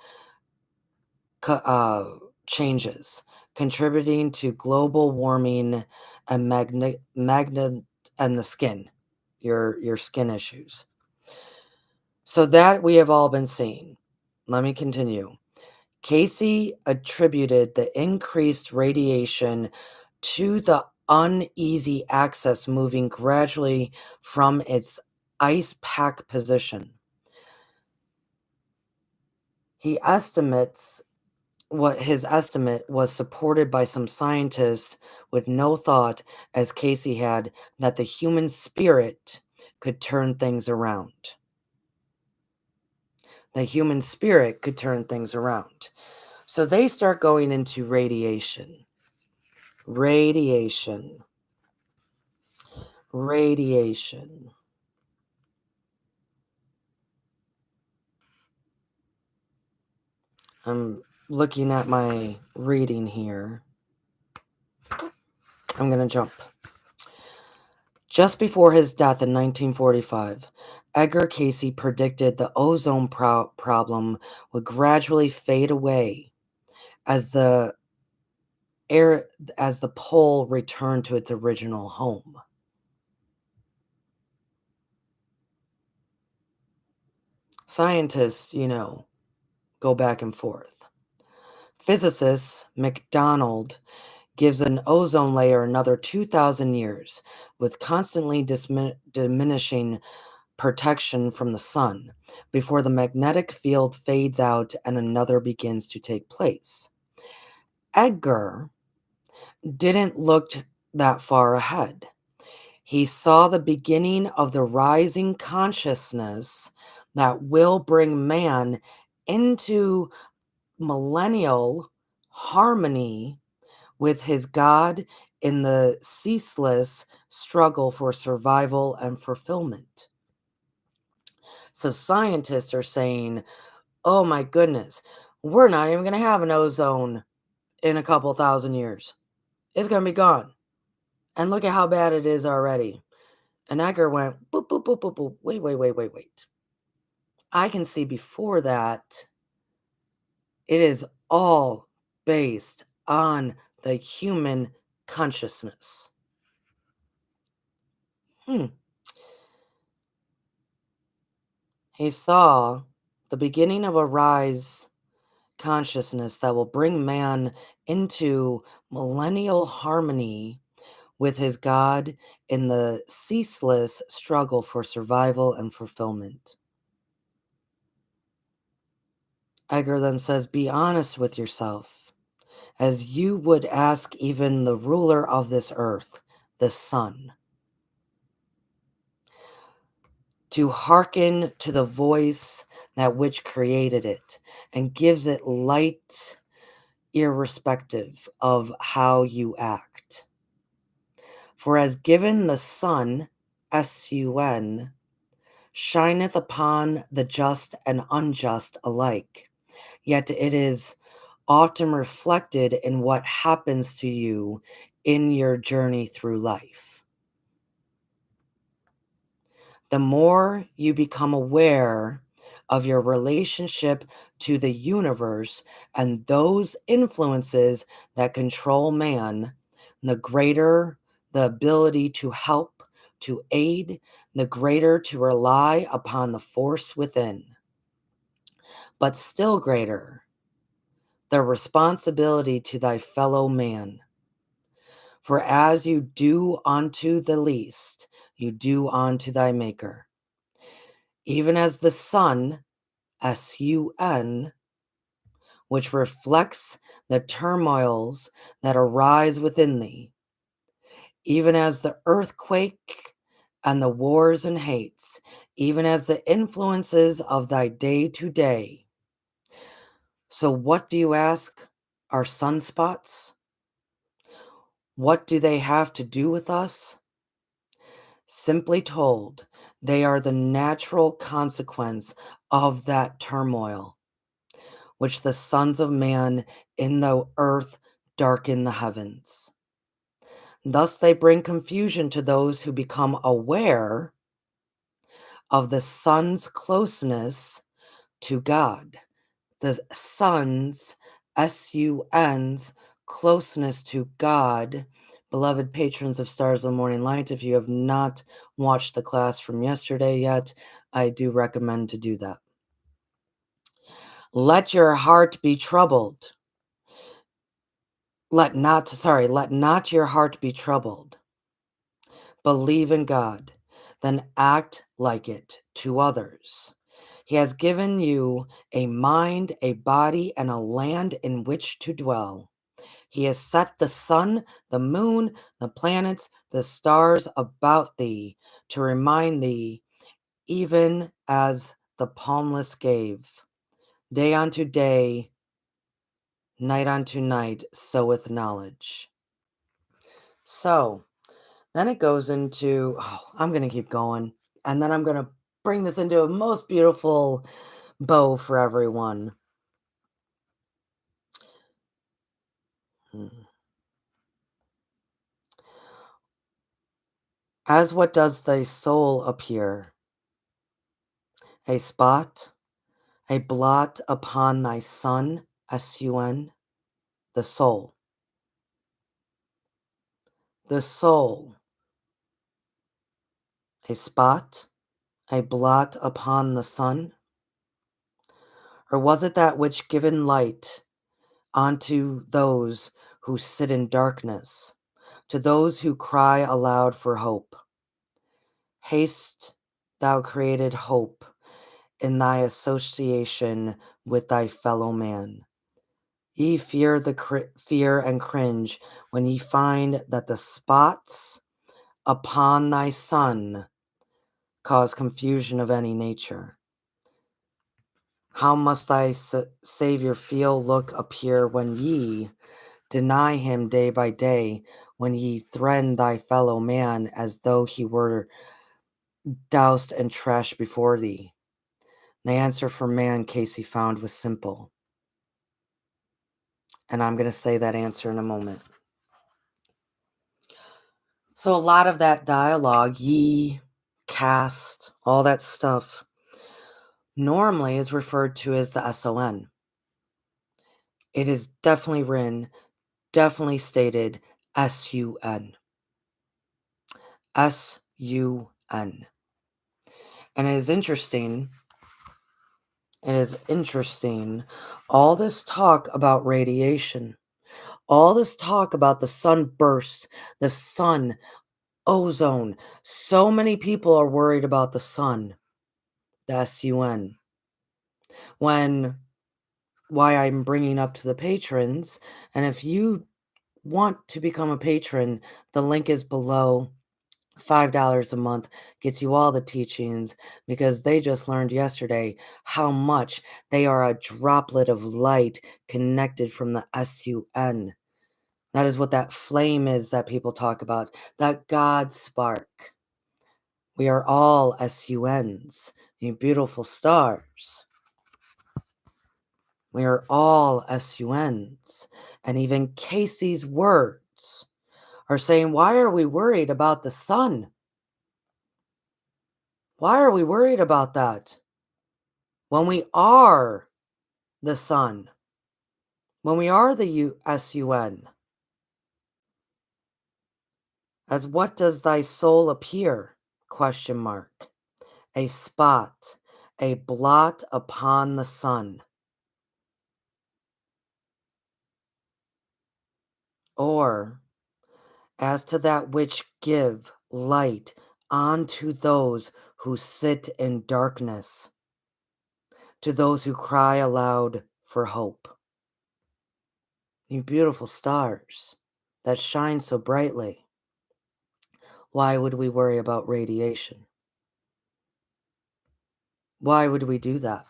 co- uh, changes, contributing to global warming and magnet and the skin, your skin issues. So that we have all been seeing. Let me continue. Casey attributed the increased radiation to the uneasy axis moving gradually from its ice pack position. He estimates what his estimate was supported by some scientists with no thought, as Casey had, that the human spirit could turn things around. The human spirit could turn things around. So they start going into radiation. Radiation. Radiation. I'm looking at my reading here. I'm going to jump. Just before his death in 1945, Edgar Casey predicted the ozone problem would gradually fade away as the air as the pole returned to its original home. Scientists, go back and forth. Physicist McDonald gives an ozone layer another 2,000 years, with constantly diminishing protection from the sun, before the magnetic field fades out and another begins to take place. Edgar didn't look that far ahead. He saw the beginning of the rising consciousness that will bring man into millennial harmony with his God in the ceaseless struggle for survival and fulfillment. So scientists are saying, oh my goodness, we're not even going to have an ozone in a couple thousand years. It's going to be gone. And look at how bad it is already. And Edgar went, boop, boop, boop, boop, boop. Wait. I can see before that it is all based on the human consciousness. Hmm. He saw the beginning of a rise consciousness that will bring man into millennial harmony with his God in the ceaseless struggle for survival and fulfillment. Edgar then says, be honest with yourself, as you would ask even the ruler of this earth, the sun, to hearken to the voice that which created it and gives it light irrespective of how you act. For as given the sun, sun, shineth upon the just and unjust alike, yet it is often reflected in what happens to you in your journey through life. The more you become aware of your relationship to the universe and those influences that control man, the greater the ability to help, to aid, the greater to rely upon the force within. But still greater, the responsibility to thy fellow man. For as you do unto the least, you do unto thy Maker. Even as the sun, sun, which reflects the turmoils that arise within thee, even as the earthquake and the wars and hates, even as the influences of thy day to day. So what do you ask are sunspots? What do they have to do with us? Simply told, they are the natural consequence of that turmoil, which the sons of man in the earth darken the heavens. Thus they bring confusion to those who become aware of the sun's closeness to God. The sun's, sun's closeness to God. Beloved patrons of Stars of the Morning Light, if you have not watched the class from yesterday yet, I do recommend to do that. Let your heart be troubled. Let not your heart be troubled. Believe in God, then act like it to others. He has given you a mind, a body, and a land in which to dwell. He has set the sun, the moon, the planets, the stars about thee to remind thee, even as the palmless gave. Day unto day, night unto night, soweth knowledge. So, then it goes into, I'm going to keep going. And then I'm going to bring this into a most beautiful bow for everyone. As what does thy soul appear? A spot, a blot upon thy sun, sun, the soul. The soul, a spot, a blot upon the sun? Or was it that which given light unto those who sit in darkness, to those who cry aloud for hope? Haste, thou created hope, in thy association with thy fellow man. Ye fear fear and cringe when ye find that the spots upon thy sun cause confusion of any nature. How must thy Savior feel, look, appear when ye deny him day by day, when ye threaten thy fellow man as though he were doused in trash before thee? The answer for man, Casey found, was simple. And I'm going to say that answer in a moment. So a lot of that dialogue, ye, cast, all that stuff, normally is referred to as the SON. It is definitely written, definitely stated SUN. SUN. And it is interesting, all this talk about radiation, all this talk about the sunbursts, the sun, ozone. So many people are worried about the sun, the SUN. When why I'm bringing up to the patrons, and if you want to become a patron, the link is below. $5 a month gets you all the teachings because they just learned yesterday how much they are a droplet of light connected from the SUN. That is what that flame is that people talk about, that God spark. We are all SUNs, you beautiful stars. We are all SUNs. And even Casey's words are saying, why are we worried about the sun? Why are we worried about that? When we are the sun, when we are the SUN, as what does thy soul appear? Question mark. A spot, a blot upon the sun. Or as to that which give light unto those who sit in darkness, to those who cry aloud for hope. You beautiful stars that shine so brightly. Why would we worry about radiation? Why would we do that?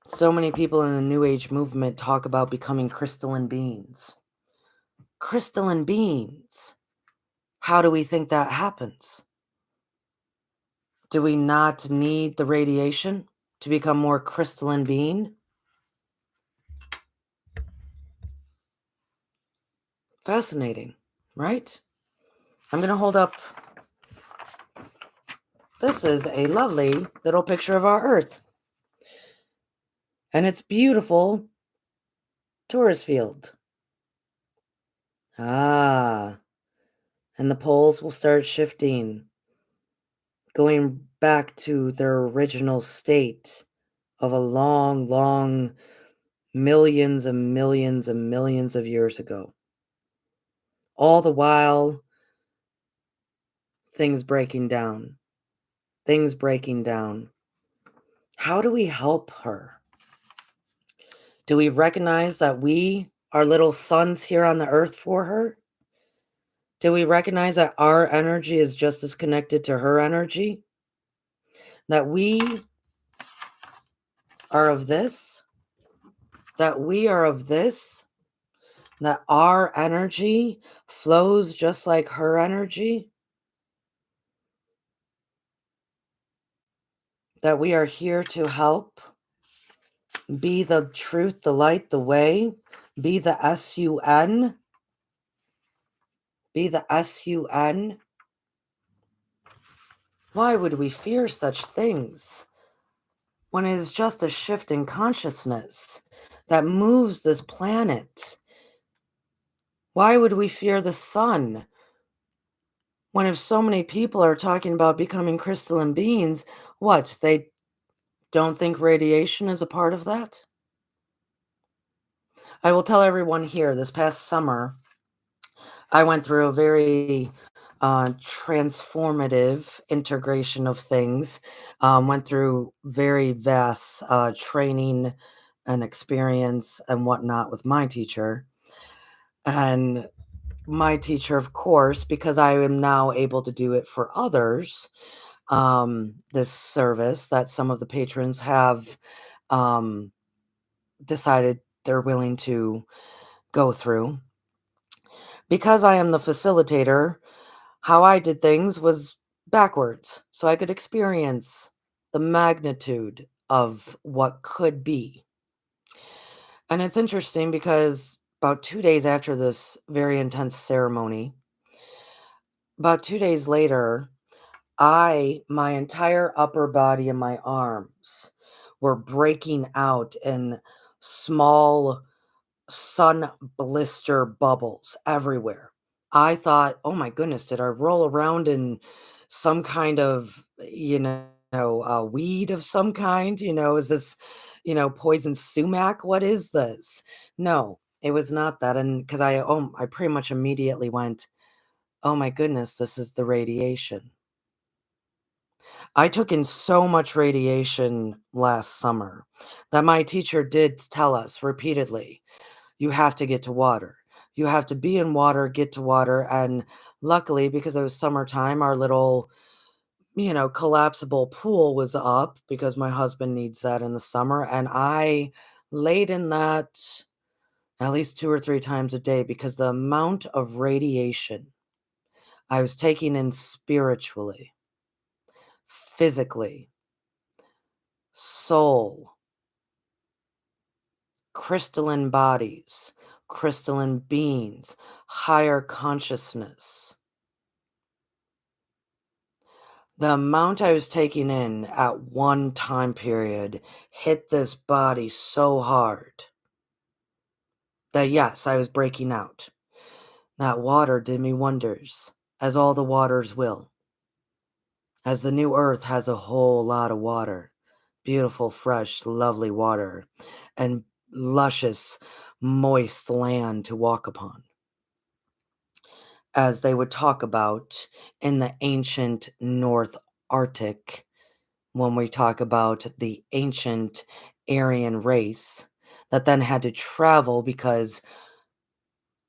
So many people in the New Age movement talk about becoming crystalline beings. Crystalline beings. How do we think that happens? Do we not need the radiation to become more crystalline being? Fascinating, right? I'm going to hold up. This is a lovely little picture of our Earth. And it's beautiful tourist field. Ah, and the poles will start shifting, going back to their original state of a long, long, millions and millions and millions of years ago. All the while, things breaking down. Things breaking down. How do we help her? Do we recognize that we are little suns here on the earth for her? Do we recognize that our energy is just as connected to her energy? That we are of this? That we are of this? That our energy flows just like her energy? That we are here to help? Be the truth, the light, the way? Be the SUN? Be the SUN? Why would we fear such things when it is just a shift in consciousness that moves this planet? Why would we fear the sun when if so many people are talking about becoming crystalline beings, what, they don't think radiation is a part of that? I will tell everyone here, this past summer, I went through a very transformative integration of things. Went through very vast training and experience and whatnot with my teacher. And my teacher, of course, because I am now able to do it for others, this service that some of the patrons have um, decided they're willing to go through. Because I am the facilitator, how I did things was backwards, so I could experience the magnitude of what could be. And it's interesting because about 2 days after this very intense ceremony, about 2 days later, My entire upper body and my arms were breaking out in small sun blister bubbles everywhere. I thought, "Oh my goodness, did I roll around in some kind of, weed of some kind? Is this, poison sumac? What is this?" No, it was not that. And because I pretty much immediately went, "Oh my goodness, this is the radiation." I took in so much radiation last summer that my teacher did tell us repeatedly, "You have to get to water. You have to be in water, get to water." And luckily, because it was summertime, our little, collapsible pool was up because my husband needs that in the summer. And I laid in that at least 2 or 3 times a day because the amount of radiation I was taking in spiritually, physically, soul, crystalline bodies, crystalline beings, higher consciousness. The amount I was taking in at one time period hit this body so hard that, yes, I was breaking out. That water did me wonders, as all the waters will, as the new earth has a whole lot of water. Beautiful, fresh, lovely water, and luscious, moist land to walk upon, as they would talk about in the ancient North Arctic when we talk about the ancient Aryan race that then had to travel because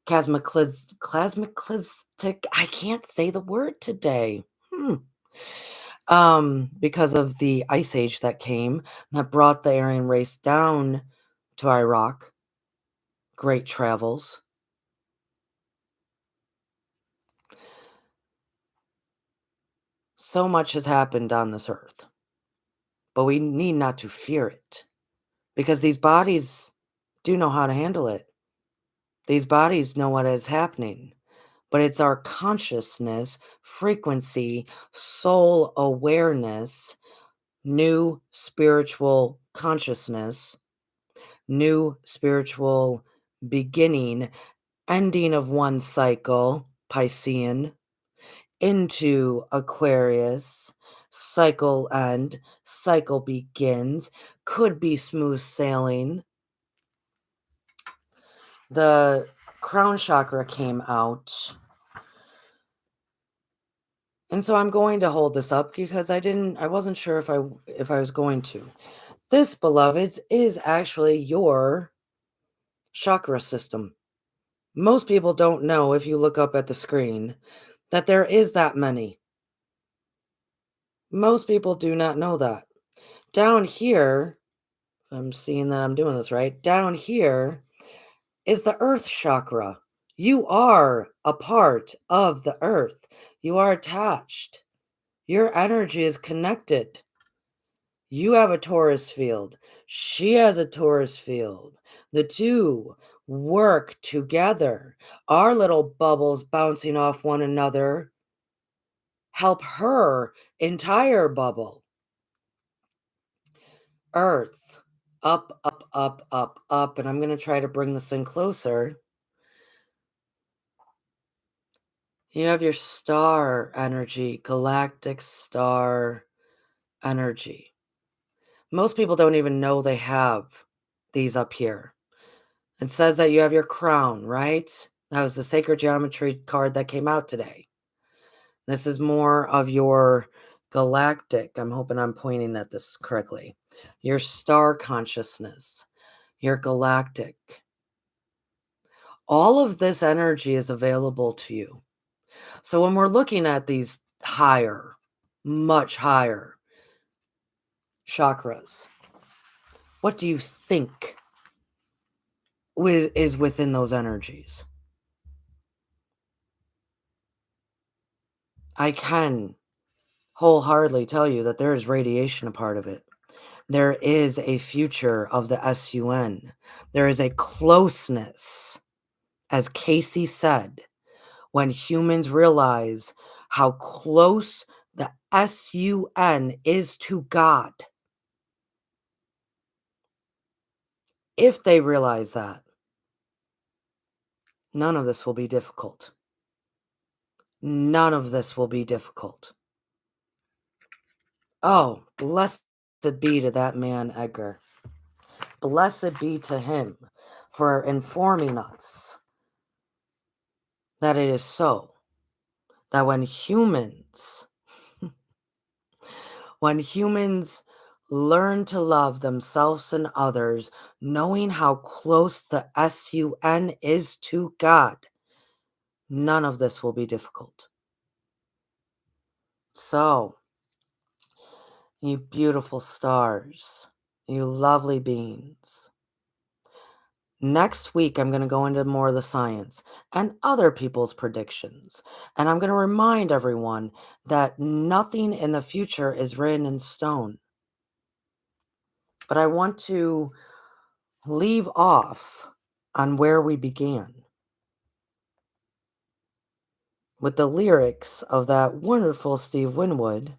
Clasmaclistic, I can't say the word today. Because of the ice age that came that brought the Aryan race down to Iraq. Great travels. So much has happened on this earth, but we need not to fear it because these bodies do know how to handle it. These bodies know what is happening, but it's our consciousness, frequency, soul awareness, new spiritual consciousness, new spiritual beginning, ending of one cycle, Piscean, into Aquarius, cycle end, cycle begins, could be smooth sailing. The crown chakra came out. And so I'm going to hold this up because I wasn't sure if I was going to. This, beloveds, is actually your chakra system. Most people don't know, if you look up at the screen, that there is that many. Most people do not know that. Down here, I'm seeing that I'm doing this right. Down here is the earth chakra. You are a part of the earth. You are attached. Your energy is connected. You have a Taurus field. She has a Taurus field. The two work together. Our little bubbles bouncing off one another help her entire bubble. Earth. Up, up, up, up, up. And I'm going to try to bring this in closer. You have your star energy, galactic star energy. Most people don't even know they have these up here. It says that you have your crown, right? That was the sacred geometry card that came out today. This is more of your galactic. I'm hoping I'm pointing at this correctly. Your star consciousness, your galactic. All of this energy is available to you. So when we're looking at these higher, much higher chakras, what do you think is within those energies? I can wholeheartedly tell you that there is radiation a part of it. There is a future of the SUN. There is a closeness, as Casey said, when humans realize how close The SUN is to God. If they realize that, none of this will be difficult. None of this will be difficult. Oh, blessed be to that man, Edgar. Blessed be to him for informing us that it is so. That when humans learn to love themselves and others, knowing how close the SUN is to God, none of this will be difficult. So, you beautiful stars, you lovely beings. Next week, I'm going to go into more of the science and other people's predictions. And I'm going to remind everyone that nothing in the future is written in stone. But I want to leave off on where we began with the lyrics of that wonderful Steve Winwood,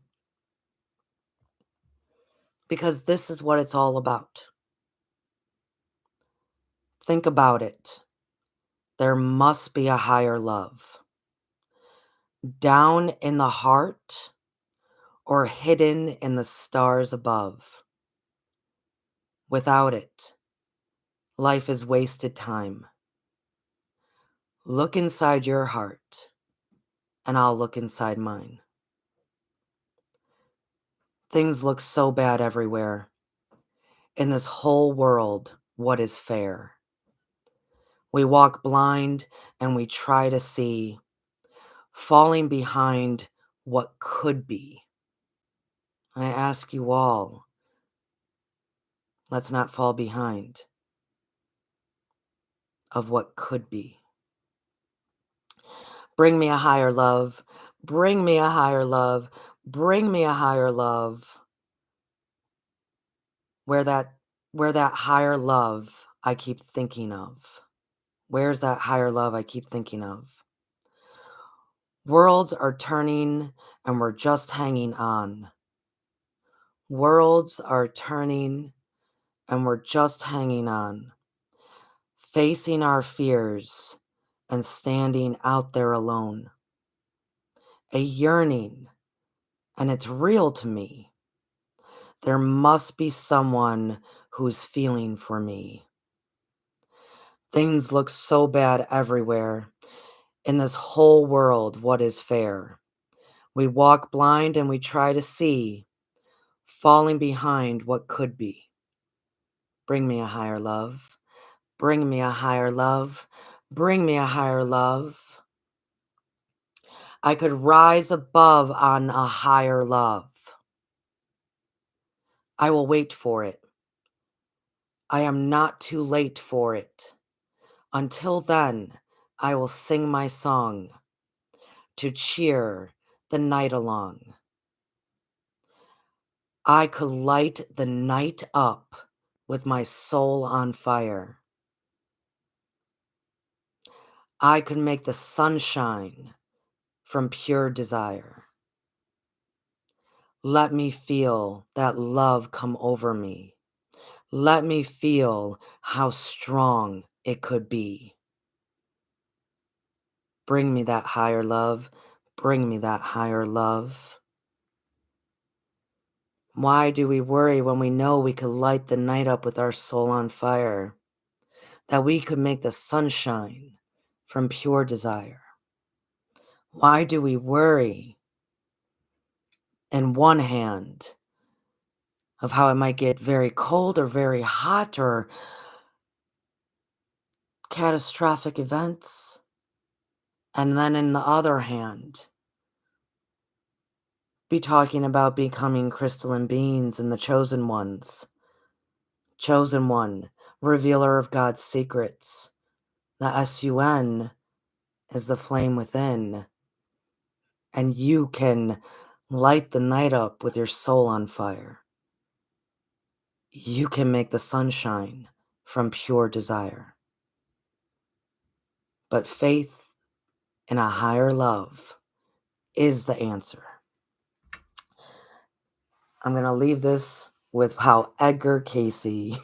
because this is what it's all about. Think about it. There must be a higher love. Down in the heart or hidden in the stars above. Without it, life is wasted time. Look inside your heart, and I'll look inside mine. Things look so bad everywhere. In this whole world, what is fair? We walk blind and we try to see, falling behind what could be. I ask you all, let's not fall behind of what could be. Bring me a higher love. Bring me a higher love. Bring me a higher love. Where that higher love I keep thinking of. Where's that higher love I keep thinking of? Worlds are turning and we're just hanging on. Worlds are turning and we're just hanging on. Facing our fears and standing out there alone. A yearning, and it's real to me. There must be someone who's feeling for me. Things look so bad everywhere. In this whole world, what is fair? We walk blind and we try to see, falling behind what could be. Bring me a higher love. Bring me a higher love. Bring me a higher love. I could rise above on a higher love. I will wait for it. I am not too late for it. Until then, I will sing my song to cheer the night along. I could light the night up with my soul on fire. I could make the sun shine from pure desire. Let me feel that love come over me. Let me feel how strong it could be. Bring me that higher love. Bring me that higher love. Why do we worry when we know we could light the night up with our soul on fire? That we could make the sunshine from pure desire? Why do we worry in one hand of how it might get very cold or very hot or catastrophic events, and then in the other hand, be talking about becoming crystalline beings and the chosen ones? Chosen one, revealer of God's secrets. The SUN is the flame within, and you can light the night up with your soul on fire. You can make the sunshine from pure desire. But faith in a higher love is the answer. I'm going to leave this with how Edgar Casey.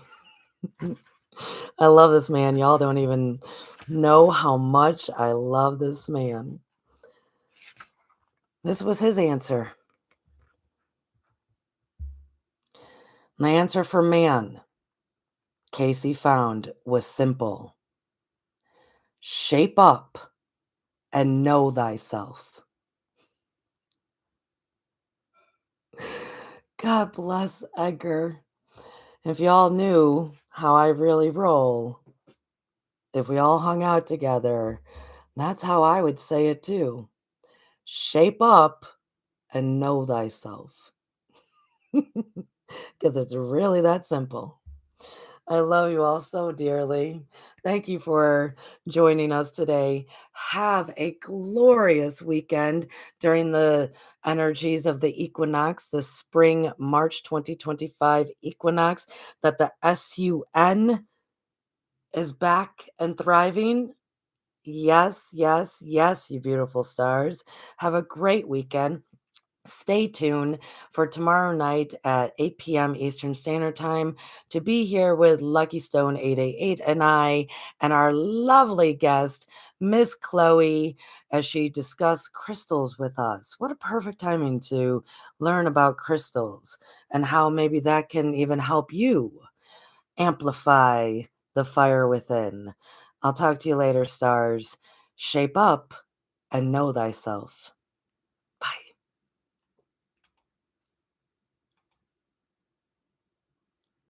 I love this man. Y'all don't even know how much I love this man. This was his answer. The answer for man, Casey found, was simple: shape up and know thyself. God bless Edgar. If y'all knew how I really roll, if we all hung out together, that's how I would say it too. Shape up and know thyself. Because it's really that simple. I love you all so dearly. Thank you for joining us today. Have a glorious weekend during the energies of the equinox, the spring March 2025 equinox, that the SUN is back and thriving. Yes, yes, yes, you beautiful stars. Have a great weekend. Stay tuned for tomorrow night at 8 p.m. Eastern Standard Time to be here with Lucky Stone 888 and I and our lovely guest, Miss Chloe, as she discussed crystals with us. What a perfect timing to learn about crystals and how maybe that can even help you amplify the fire within. I'll talk to you later, stars. Shape up and know thyself.